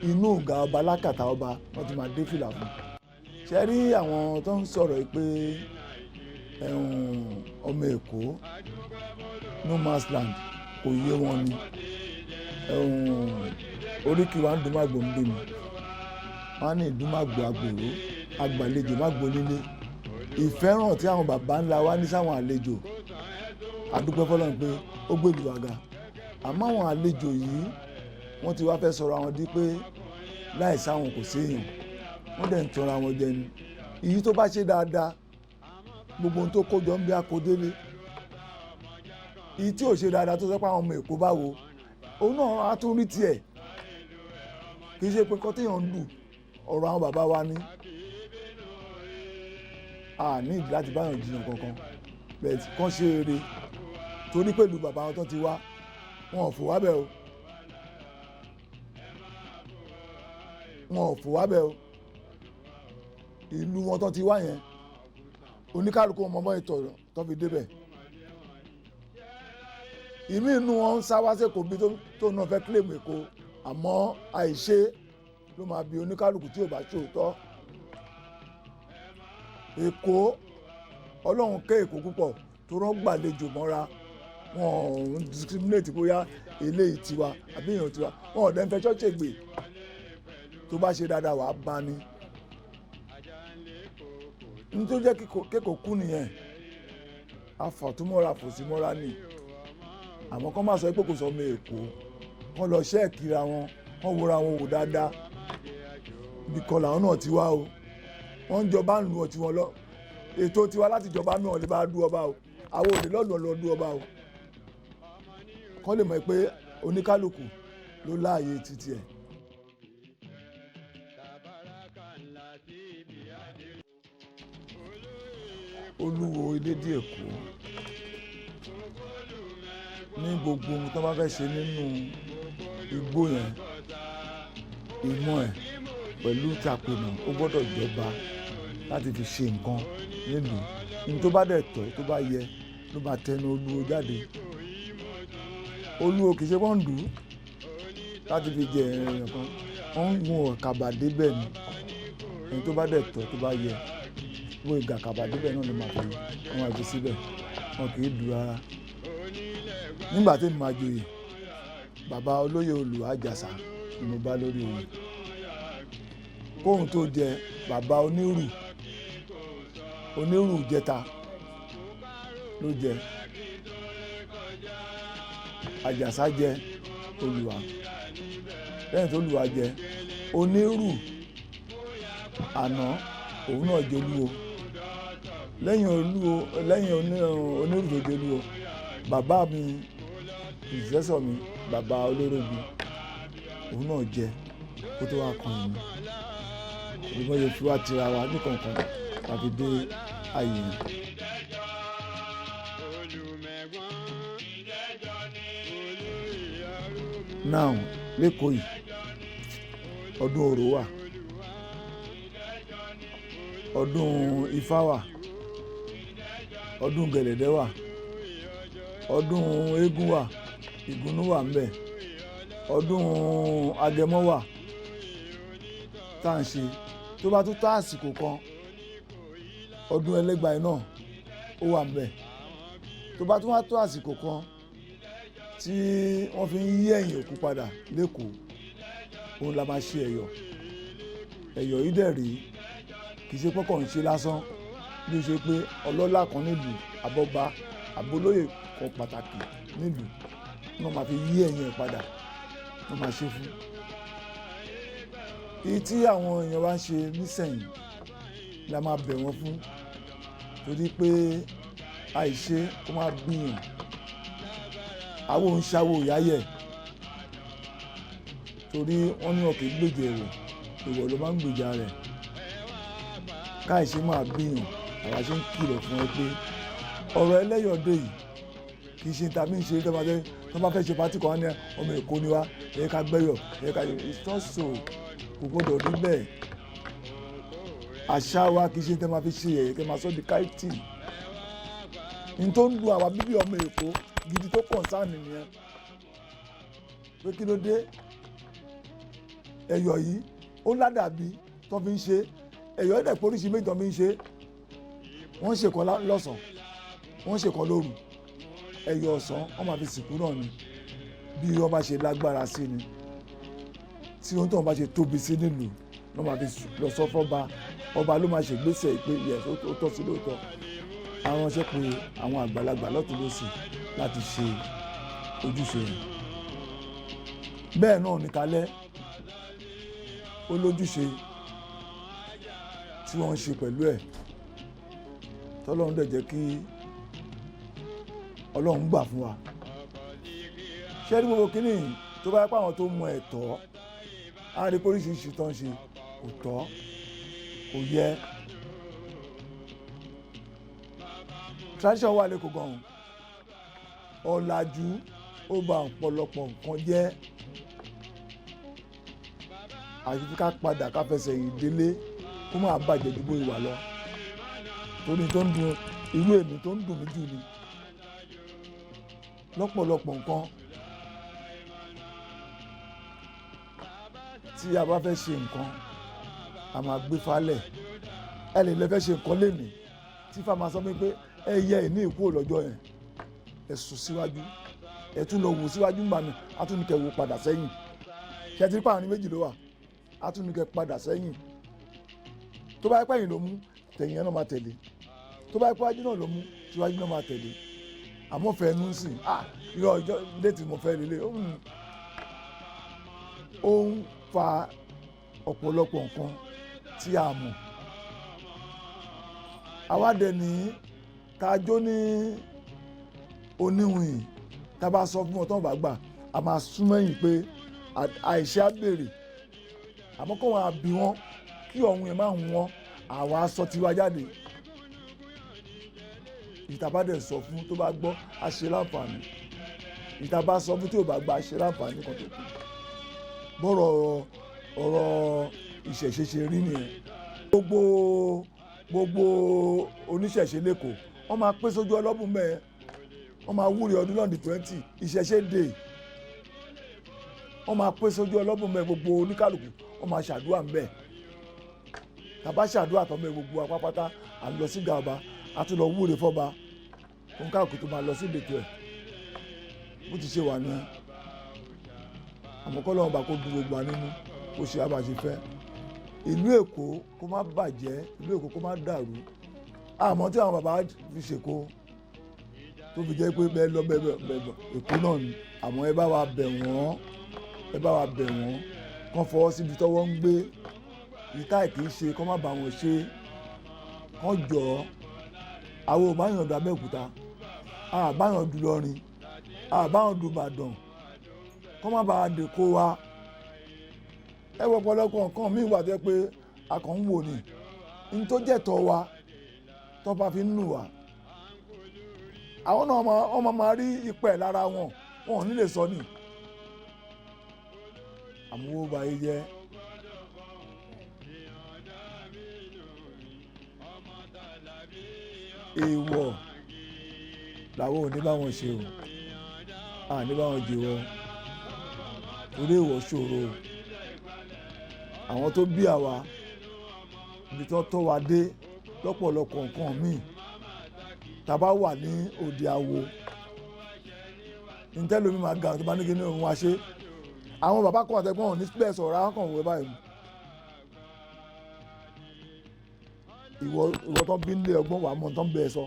inú ọ̀gá ọba lákàtà ọba wọ́n ti máa dé fìlà fún. Ṣé rí àwọn tó ń sọ̀rọ̀ pé ọmọ Èkó no man's land kò yé wọn ni, oríkì wa ń dùn má gbòm bí mi, wọ́n á ní ìdúmàgbò àgbòrò agbàlejò má gbolílé. Ìfẹ́ràn tí àwọn bàbá ńlá wa ní sáwọn àlejò, àdúpẹ́ fọ́lọ́run pé ó gbèlú àga. Àmọ́ àwọn àlejò yìí wọ́n ti wá fẹ́ sọ̀rọ̀ àwọn di pé láì sáwọn kò séèyàn, wọ́n dẹ̀ ń tanra wọn jẹ ni. Èyí tó bá ṣe dáadáa gbogbo ohun tó kójọ ń bí akódélé, èyí tí ò ṣe dáadáa tó sọ pé àwọn ọmọ Èkó báwo, òun náà á tún rí tiẹ̀. Kì í ṣe pé kọ́tíyàn ń lù ọ̀rọ̀ àwọn bàbá wa ní, a ní ìdí láti báyọ̀ jiyàn kankan, bẹ́ẹ̀ kàn ṣe eré torí pẹ̀lú bàbá wọn tó ti wá, wọn ò fò wá bẹ́ẹ̀ o, wọn ò fò wá bẹ́ẹ̀ o. Ìlú wọn tó ti wá yẹn oníkálukú ọmọ ọmọ ìtọ̀ tó fi débẹ̀. Ìmí inú wọn ń sá wá sẹ́kọ̀ọ́ bí tó náà fẹ́ kílèmù Èkó, àmọ́ àìṣe ló máa bí oníkálukú tí ò bá ṣòótọ́. Èkó Ọlọ́run kẹ́ Èkó púpọ̀ tó rán gbàlejò mọ́ra, wọn ò discriminate bóyá eléyìí tiwa àbí èèyàn tiwa, wọn ò dẹ́ ń fẹ́ ṣọ́ọ̀ṣì gbè. Tó bá ṣe dáadáa wàá bá ní. Ní tó jẹ́ kékòó kú nìyẹn, afọ̀túnmọ́ra fòsímọ́ra ni. Àmọ́ kọ́ máa sọ pé kò sọ ọmọ Èkó, wọ́n lọ ṣẹ́ẹ̀kìra wọn, wọ́n wòra wọn wò dáadáa. Ibi kan làwọn náà ti wá o, wọ́n ń jọba ń lu ọtí wọn lọ. Ètò tiwa láti jọba náà lè bá dú ọba o, àwọn òde lọ́dún dú ọba o. Kọ́ lè mọ̀ pé oníkálukú ló láàyè títí ẹ̀. Olúwo Ilédì Èkó ní gbogbo ohun tó bá fẹ́ ṣe nínú igbó yẹn, ìmọ̀ ẹ̀ pẹ̀lú ìtàpénà ó gbọ́dọ̀ jọba láti fi ṣe nǹkan nílùú. Ní tó bá dẹ̀ tọ́ tó bá yẹ ló bá tẹnu Olúwo jáde. Olúwo kì í ṣe wọ́n ń dùn láti fi jẹ ẹ̀rìn kan, wọ́n ń gun ọ̀kàbà débẹ̀ ni. Ní tó bá dẹ̀ tọ́ tó bá yẹ wo ìgbà kàbà débẹ̀ náà ló máa fi wọ́n máa fi síbẹ̀, wọn kì í dùn rárá. Nígbà tí mo máa joyè, bàbá olóyè Olú Àjàsà ni mo bá lórí oyè. Kóhun tó jẹ bàbá onírù jẹta ló jẹ. Àjàsà jẹ Olúwa, lẹ́yìn tó Olúwa jẹ onírù àná òun náà jẹ Olúwo, lẹ́yìn onírù tó jẹ Olúwo bàbá mi ìfẹsọ̀ mi bàbá Olórógun òun náà jẹ kó tó wá kan ìlú. Ìbọn yẹn fi wá tira wa ní kọ̀ọ̀kan tàbí dé ààyè yẹn. Now lẹ́kọ̀ọ́ yìí ọdún Orò wà, ọdún Ifá wà, ọdún Gẹ̀lẹ̀dẹ́ wà, ọdún eégún wà, ìgúnnú wà ńbẹ̀, ọdún Agẹmọ wà tá à ń ṣe. Tó bá tún tó àsìkò kan ọdún Ẹlẹ́gbàá náà ó wà ńbẹ̀. Tó bá tún wá tó àsìkò kan tí wọ́n fi ń yí ẹ̀yìn òkú padà lẹ́kọ̀ọ́, òun la máa ṣe Ẹ̀yọ̀. Ẹ̀yọ̀ yìí dẹ̀ rí kì í ṣe pọ́kàn ń ṣe lásán, bí ó ṣe pé ọlọ́lá kan nílùú àbọ̀bá àbólóyè kan pàtàkì nílùú wọ́n máa fi yí ẹ̀yìn ẹ̀ padà, wọ́n máa ṣe fún. Èyí tí àwọn èèyàn wá ń ṣe nísẹ̀yìn la máa bẹ̀ wọ́n fún, torí pé àìṣe kó má gbìyàn. Àwo ń ṣàwò yáyẹ̀, torí wọ́n ní ọ̀kẹ́ gbèjè rẹ̀, ìwọ ló máa ń gbèjà rẹ̀. Káìṣe máa gbìyàn, àwa ṣe ń kìlọ̀ fún ẹ pé ọ̀rọ̀ ẹlẹ́yọ̀dé yìí kì í ṣe tàbí ń ṣe tó bá fẹ́ ṣe pátì kan ní ọmọ Èkó ni wá, ẹ ká gbẹ́yọ̀, ẹ ká ìtọ́sọ̀ kò gbọ́dọ̀ rí bẹ́ẹ̀. Àṣà wa kì í ṣe tẹ́ máa fi ṣe ẹ̀yẹ kẹ́ máa sọ di káìtì. Ní tó ń lu àwa bíbí ọmọ Èkó gidi tó kọ̀ǹsáànì nìyẹn. Pé kí ló dé? Ẹ̀yọ̀ yìí ó ládàbí tó fi ń ṣe. Ẹ̀yọ̀ ẹ̀dẹ̀ poríṣi méjì tó fi ń ṣe. Wọ́n ṣe kan lọ́sàn-án, wọ́n ṣe kan lóru. Ẹ̀yọ̀ ọ̀sán wọ́n máa fi sìnkú náà ni, bí wọ́n bá ṣe lágbára sí ni, tí ohun tó wọ́n bá ṣe tóbi sí nílùú wọ́n máa fi lọ sọ fọ́ba. Ọba ló máa ṣègbésẹ̀ pé yes ó tọ́ sí lóòótọ́. Àwọn ṣe pé àwọn àgbàlagbà lọ́tùn lósì láti ṣe ojúṣe rẹ̀. Bẹ́ẹ̀ náà ní talẹ́ ó lójúṣe tí wọ́n ń ṣe pẹ̀lú ẹ̀, tọ́lọ́run dẹ̀ jẹ́ kí Ọlọ́run gbà fún wa. Ṣé ní gbogbo kínní tó bá yẹ pé àwọn tó mọ ẹ̀tọ́ á rí oríṣiríṣi tó ń ṣe kò tọ́ kò yẹ. Tradition wà lẹ́kọ̀ọ́ gan-an, ọ̀làjú ó ba ọ̀pọ̀lọpọ̀ nǹkan jẹ́. Àti ká padà ká fẹsẹ̀ yìí délé kó máa bàjẹ́ ju bó ìwà lọ, torí tó ń dùn irú èmi tó ń dùn mí jù ni lọ́pọ̀lọpọ̀ nǹkan. Tí a bá fẹ́ ṣe nǹkan a máa gbé falẹ̀. Ẹ lè fẹ́ ṣe nǹkan lénìí tí fa máa sọ pé ẹ yẹ ìní ìkú lọ́jọ́ yẹn ẹ sùn síwájú ẹ tún lọ wò síwájú gbà mí a tún ní kẹ́ wò padà sẹ́yìn ṣe ti rí pààrin méjì ló wà a tún ní kẹ́ padà sẹ́yìn tó bá yẹ pẹ́yìn ló mú tẹ̀yìn yẹn náà máa tẹ̀lé tó bá yẹ pé wájú náà ló mú tíwájú náà máa tẹ̀lé àmọ́ fẹ́ nú sí irọ́ ọjọ́ déètì mo fẹ́ lélẹ̀ ó ń fa ọ̀pọ̀lọpọ̀ nǹkan tí a mọ̀ àwádẹ ní kájọ ní oníwìn tá a bá sọ fún wọn tó ń bá gbà a máa súnmọ́ ẹ̀yìn pé àìṣe á béèrè àmọ́ kó wọn àbí wọn kí ọ̀hún yẹn máa ń wọn àwa sọ tiwa jáde ìtàbádẹ sọ fún tó bá gbọ́ á ṣe láǹfààní ìtàbá sọ fún tí ò bá gbà á ṣe láǹfààní kan tó kù bọ́rọ̀ ọ̀rọ̀ ìṣẹ̀ṣe ṣe rí nìyẹn gbogbo oníṣẹ̀ṣe lẹ́kọ̀ọ́ wọ́n máa pé sójú ọlọ́bùn mẹ́ẹ̀ wọ́n máa wúre ọdún náà di 20 ìṣẹ̀ṣe dé wọ́n máa pé sójú ọlọ́bùn mẹ́ẹ̀ gbogbo oníkálùkù wọ́n máa ṣàdúrà ńbẹ̀ tàbá ṣàdúrà tọ́ mẹ́ gbogbo apápátá à ń lọ sí gàba a tún lọ wúre fọ́ba oníkálùkù tó máa lọ sí ìletò ẹ̀ bó ti ṣe wà ní àmọ́ kọ́ lọ́wọ́ bá kó dùn gbogbo nínú kó ṣe àbàṣe fẹ́ ìlú Èkó kó má bàjẹ́ ìlú Èkó kó má dàrú àmọ́ tí àwọn bàbá fi ṣèkó tó fi jẹ́ pé bẹ́ẹ̀ lọ bẹ́ẹ̀ Èkó náà ni àmọ́ ẹ bá wa bẹ̀ wọ́n kán fọwọ́ síbi tọ́wọ́ ń gbé ìta kì í ṣe kán má bà wọ́n ṣe kán jọ àwọn ò báyàn dùn Abẹ́òkúta àbáyàn dùn Ìlọrin àbáyàn dùn Ìbàdàn kán má bàa dè kó wa ẹ wọ ọ̀pọ̀lọpọ̀ nǹkan míì wà tẹ́ pé a kàn ń wò ní ní tó jẹ́tọ̀ wa tó bá fi ń nù wá àwọn náà wọ́n máa rí ipẹ̀ lára wọn ò ní lè sọ ní àmúwò báyìí jẹ́ èèwọ̀ làwọn ò ní bá wọn ṣe o ní bá wọn jẹ́wọ́ torí èèwọ̀ ṣòro àwọn tó bí àwa ibi tó tọ́ wa dé lọ́pọ̀lọpọ̀ nǹkan míì tá bá wà ní òde awo nítẹ́lómi máa ga tó bá ní kí ní òun wá ṣe àwọn bàbá kan àtẹ̀gbọ́n ò ní sílẹ̀ sọ̀rọ̀ àwọn kan wẹ̀ báyìí ìwọ tó bí nílé ọgbọ́n wà mọ́ tó ń bẹ̀ sọ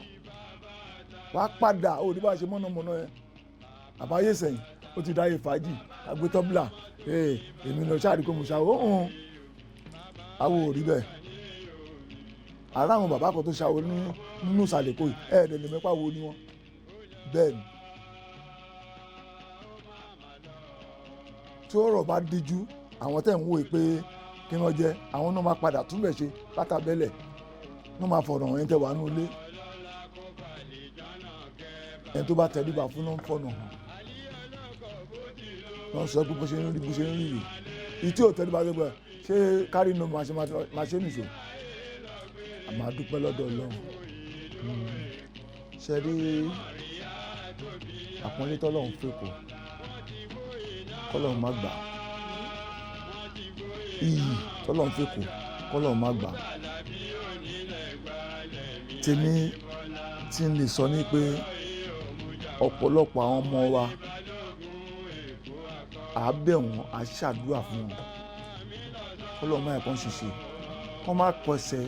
wá padà ó ní bá ṣe mọ́nàmọ́ná ẹ àbáyé sẹ́yìn ó ti dáyé fàájì agbétọ́bìlà èmi lọ ṣáà rí kó mo ṣàwó àwọ̀ ò rí bẹ́ẹ̀ ara àwọn bàbá kan tó ṣàwó nínú ìsàlẹ̀ kò ẹ̀ẹ́dẹ̀ lè mẹ́pà wo ni wọ́n bẹ́ẹ̀ ni tí ọ̀rọ̀ bá díjú àwọn tẹ̀ ń wò pé kí wọ́n jẹ́ àwọn náà máa padà túnbẹ̀ ṣe látàbẹ́lẹ̀ wọ́n máa fọ̀nà ẹni tẹ́ wà nínú ilé ẹni tó bá tẹríba fún náà ń fọ̀nà hàn wọ́n sọ pé bó ṣe ń rí rèé ìtí ò tẹríba gbẹgbẹ ṣé kárí inú máa ṣe nìṣó àmọ́ dúpẹ́ lọ́dọ̀ Ọlọ́run ṣe rí àpọ́nlé tọ́lọ́run fèkó kọ́lọ́run má gbà iyì tọ́lọ́run fèkó kọ́lọ́run má gbà tèmi tí ń lè sọ ní pé ọ̀pọ̀lọpọ̀ àwọn ọmọ wa à bẹ̀ wọ́n à ṣàdúrà fún wọn kọ́lọ́run má ẹ̀kọ́ ṣiṣẹ́ kọ́ má pọ̀ṣẹ̀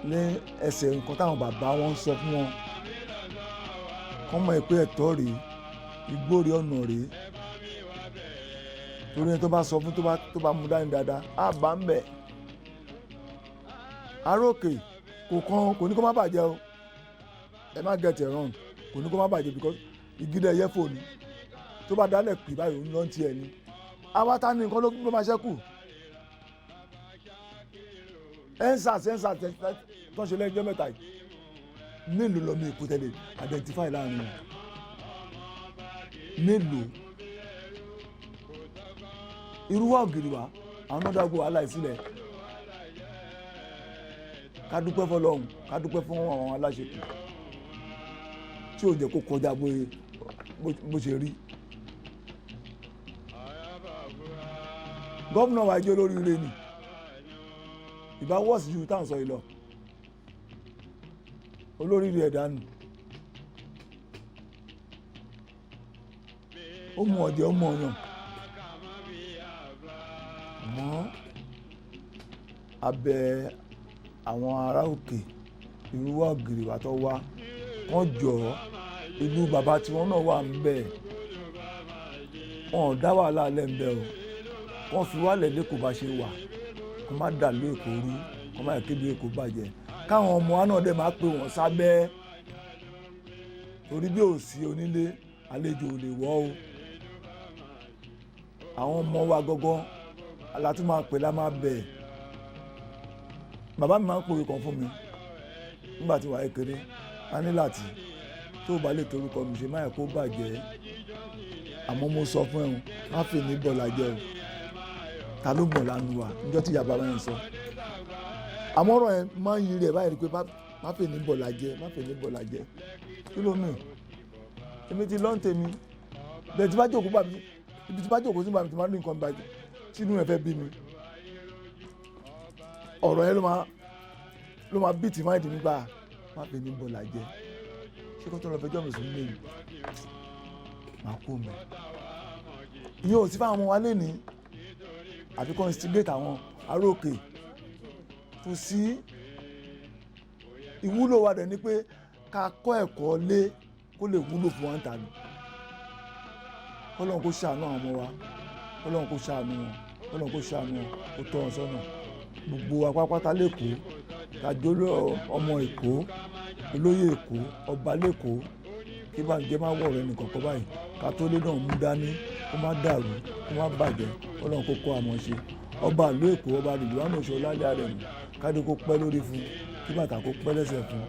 ní ẹsẹ̀ nǹkan táwọn bàbá wọn sọ fún wọn kọ́ mọ̀ pé ẹ̀tọ́ rèé ìgbóre ọ̀nà rèé torí ẹni tó bá sọ fún tó bá mú dání dáadáa á bá ń bẹ̀ arókè kò ní kó má bàjẹ́ o ẹ má get it wrong kò ní kó má bàjẹ́ because ìgídẹ̀ ẹyẹ fò ní tó bá dálẹ̀ pì báyìí ń lọ́n ti ẹ̀ ní àwa ta ni nǹkan ló máa ṣẹ́kù ensars tó ń ṣe lẹ́yìn ọjọ́ mẹ́ta yìí mélòó lọ́mọ èkó tẹ́lẹ̀ identify láàrin wọn mélòó irúwà ògiri wa àwọn náà dágbò wàhálà ìsílẹ̀ ká dúpẹ́ fọlọ́hún ká dúpẹ́ fún àwọn aláṣepọ̀ tí ò jẹ́ kó kọjá bó ṣe rí gómìnà wa jẹ́ olóríire ni ìbá wọ́ọ̀sì ju táwọn sọ yìí lọ olórí rẹ̀ dànù. ó mú ọ̀jẹ̀ ó mú ọyàn mọ́ abẹ àwọn ará òkè irú wa ògiri wa tó wá wọ́n jọ ìlú bàbá tí wọ́n náà wà ń bẹ̀ wọn ò dá wàhálà lẹ́ ń bẹ̀ o wọ́n fi wálẹ̀ lẹ́kọ̀ọ́ bá ṣe wà kó má dà lú èkó rú kó má kéde èkó bàjẹ́ káwọn ọmọ wa náà dẹ̀ máa pè wọ́n sábẹ́ torí bí ò sí onílé àlejò ò lè wọ́ o àwọn ọmọ wa gọ́gọ́ látún máa pè lá máa bẹ̀ bàbá mi máa ń pòwe kan fún mi nígbà tí wàá kéré a ní láti tó o bá lè torúkọ mi ṣe má yẹ kó bàjẹ́ àmọ́ mo sọ fún ẹ o má fi ní bọ́ọ̀lù ajẹ́ o ta ló bọ̀ lánàá wa níjọ́ tí ìyàbá máa ń sọ àmọ́ ọ̀rọ̀ yẹn máa ń yiri ẹ̀ báyìí pé má fi ní bọ́ọ̀lù ajẹ́ má fi ní bọ́ọ̀lù ajẹ́ kí ló mì èmi ti lọ́n tèmi bẹ́ẹ̀ tí bá jókòó bá mi ibi tí bá jókòó sí bá mi tí máa ń ní nǹkan bàjẹ́ sínú ẹ̀ fẹ́ bí mi ọ̀rọ̀ yẹn ló máa bí tì máa dì nígbà má fi ní bọ́ọ̀lù ajẹ́ ṣé kó tó lọ fẹjọ́ mi sùn lẹ́yìn máa kó mẹ́ ìyẹn ò sí fáwọn ọmọ wa lé ní àfi kọ́ instigate àwọn aróòkè tó sí ìwúlò wa dẹ̀ ni pé ká kọ́ ẹ̀kọ́ lé kó lè wúlò fún wa ń tàbí Ọlọ́run kó ṣàánú àwọn ọmọ wa Ọlọ́run kó ṣàánú wọn Ọlọ́run kó ṣàánú wọn kó tọ́ wọn sọ́nà gbogbo apápátá lẹ́kọ̀ọ́ kájọ ọmọ Èkó olóyè Èkó ọba lẹ́kọ̀ọ́ kí bàjẹ́ má wọ̀ rẹ nìkan kọ́ báyìí ká tó lé náà mú dání kó má dàrú kó má bàjẹ́ Ọlọ́run kó kọ́ àmọ́ ṣe ọba ìlú Èkó ọba Rìdíwánù Ṣọlálẹ́ rẹ̀ mú káde kó pẹ́ lórí fún kí bàtà kó pẹ́ lẹ́sẹ̀ fún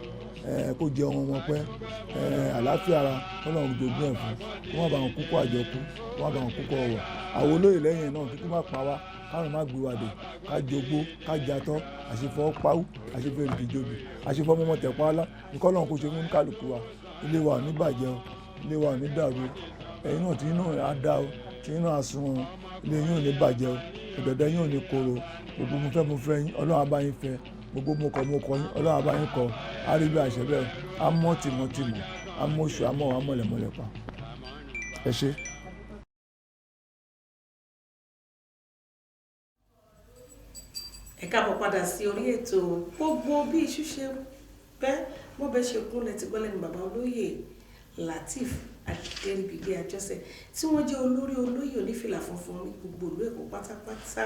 kó jẹ ọmọ pẹ́ àlàáfíà ara Ọlọ́run jogún ẹ̀ fún kó má bá wọn kúkú àjọkú kó má bá wọn kúkú ọ̀wọ̀ àwọn olóyè lẹ́yìn náà kíkú má pa wá káwọn má gbé wa dé ká jogbó ká jatọ́ àṣefọ́ pawú àṣefẹ́ ìdíjọbi àṣefọ́ mọ́mọ́ tẹ̀pá lá nǹkan Ọlọ́run kó ṣe mú kálukú wa ilé wa ò ní bàjẹ́ o ilé wa ò ní dàrú ẹ̀yin náà tí inú á dá o tí inú á sun o ilé yín ò ní bàjẹ́ o ìdọ̀dọ̀ yín ò ní korò gbogbo mo fẹ́ yín Ọlọ́run á bá yín fẹ́ gbogbo mo kọ̀ yín Ọlọ́run á bá yín kọ̀ á rí bí àṣẹ bẹ́ẹ̀ á mọ́ tìmọ̀tìmọ̀ á mọ́ oṣù á mọ́ wa mọ̀lẹ̀mọ̀lẹ̀ pa ẹ ṣé. ẹ káàbọ̀ padà sí orí ètò gbogbo bí iṣu ṣe bẹ́ bó bẹ́ ṣe kúnlẹ̀ ti gbọ́lẹ̀ ní bàbá olóyè Lateef Adéríbigbé Àjọṣe tí wọ́n jẹ́ olórí olóyè onífìlà funfun ní gbogbo ìlú Èkó pátápátá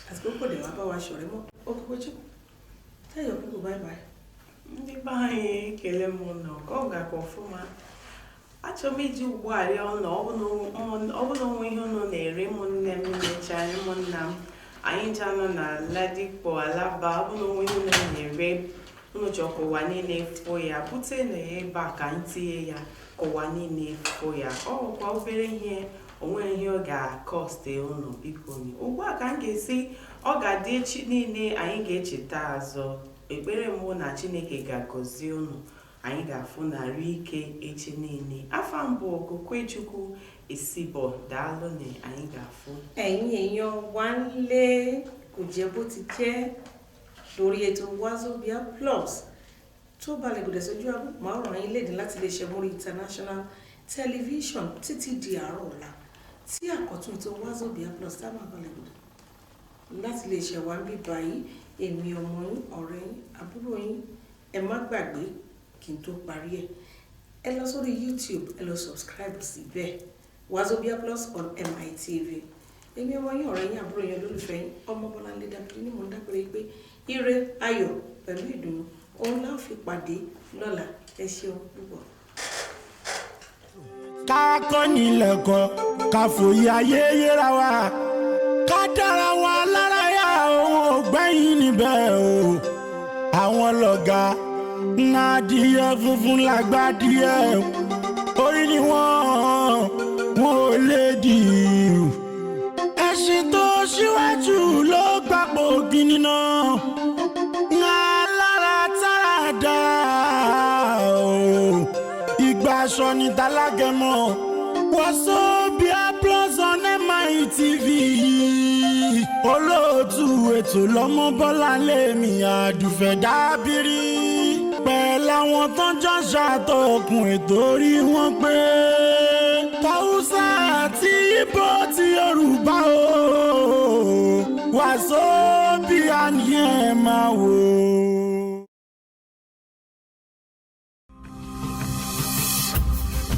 àti pé kò dé wá bá wa ṣọ̀rẹ́ mọ́ ó kó wọ́jú tẹ́yọ̀ púpọ̀ báyìí báyìí. ndị be anyị ekele m nọ ka ọ ga-akọ ọfụma achọrọ m iji ugbu a rịọ ụlọ ọ bụla onwe ihe unu na-ere ụmụnne m na-echarị ụmụnna m anyị ji anọ na Ladipo Alaba ọ bụla onwe ihe unu na-ere unu chọrọ ka ụwa niile fụ ya bute na ya ebe a ka anyị tinye ya ka ụwa niile fụ ya ọ bụkwa obere ihe onwe ihe ọ ga-akọste unu biko ugbu a ka m ga-esi ọ ga-adị echi niile anyị ga-echeta azụ ekpere mbụ na Chineke ga-agọzi unu anyị ga-afụ narị ike echi niile afa mbụ Okokwechukwu Isibo daalụ na anyị ga-afụ ẹ̀yin èèyàn wa ń lé kò jẹ́ bó ti jẹ́ lórí ètò Wazobia Plus tó balẹ̀ gòdè sójú àmọ́ràn yín léde láti lè ṣe Muri International Television títí di àárọ̀ ọ̀la tí àkọ́tún ètò Wazobia Plus tá máa balẹ̀ gòdè láti lè ṣe wá ń bí báyìí èmi ọmọ yín ọ̀rẹ́ yín àbúrò yín ẹ má gbàgbé kí n tó parí ẹ lọ sórí YouTube ẹ lọ subscribe síbẹ̀ Wazobia Plus on MITV èmi ọmọ yín ọ̀rẹ́ yín àbúrò yín olólùfẹ́ yín ọmọ Bọ́láńlé Dábìrì ní mò ń dágbére pé ire ayọ̀ pẹ̀lú ìdùnnú òun láò fi pàdé lọ́la ẹ ṣeun púpọ̀. ká kọ́ nílẹ̀kọ́ ká fòye ayé yẹra wa ká dára wa lára yá òun ò gbẹ́yìn níbẹ̀ o àwọn lọ́gà ńlá díẹ̀ funfun lágbá díẹ̀ orí ni wọ́n ò lè dì í ẹṣin tó ṣíwájú ló gbapò gíní náà ńlá lára tára dá o ìgbà aṣọ ní tálágẹmọ Wazobia Plus on MITV olóòtú ètò lọ́mọ Bọ́láńlé mi Àdùfẹ́ Dábìrì pẹ́. àwọn tó jọ ṣàtọkùn ètò orí wọn pé tàwùsà àti Ìgbò ti Yorùbá o Wazobia ni ẹ máa wò.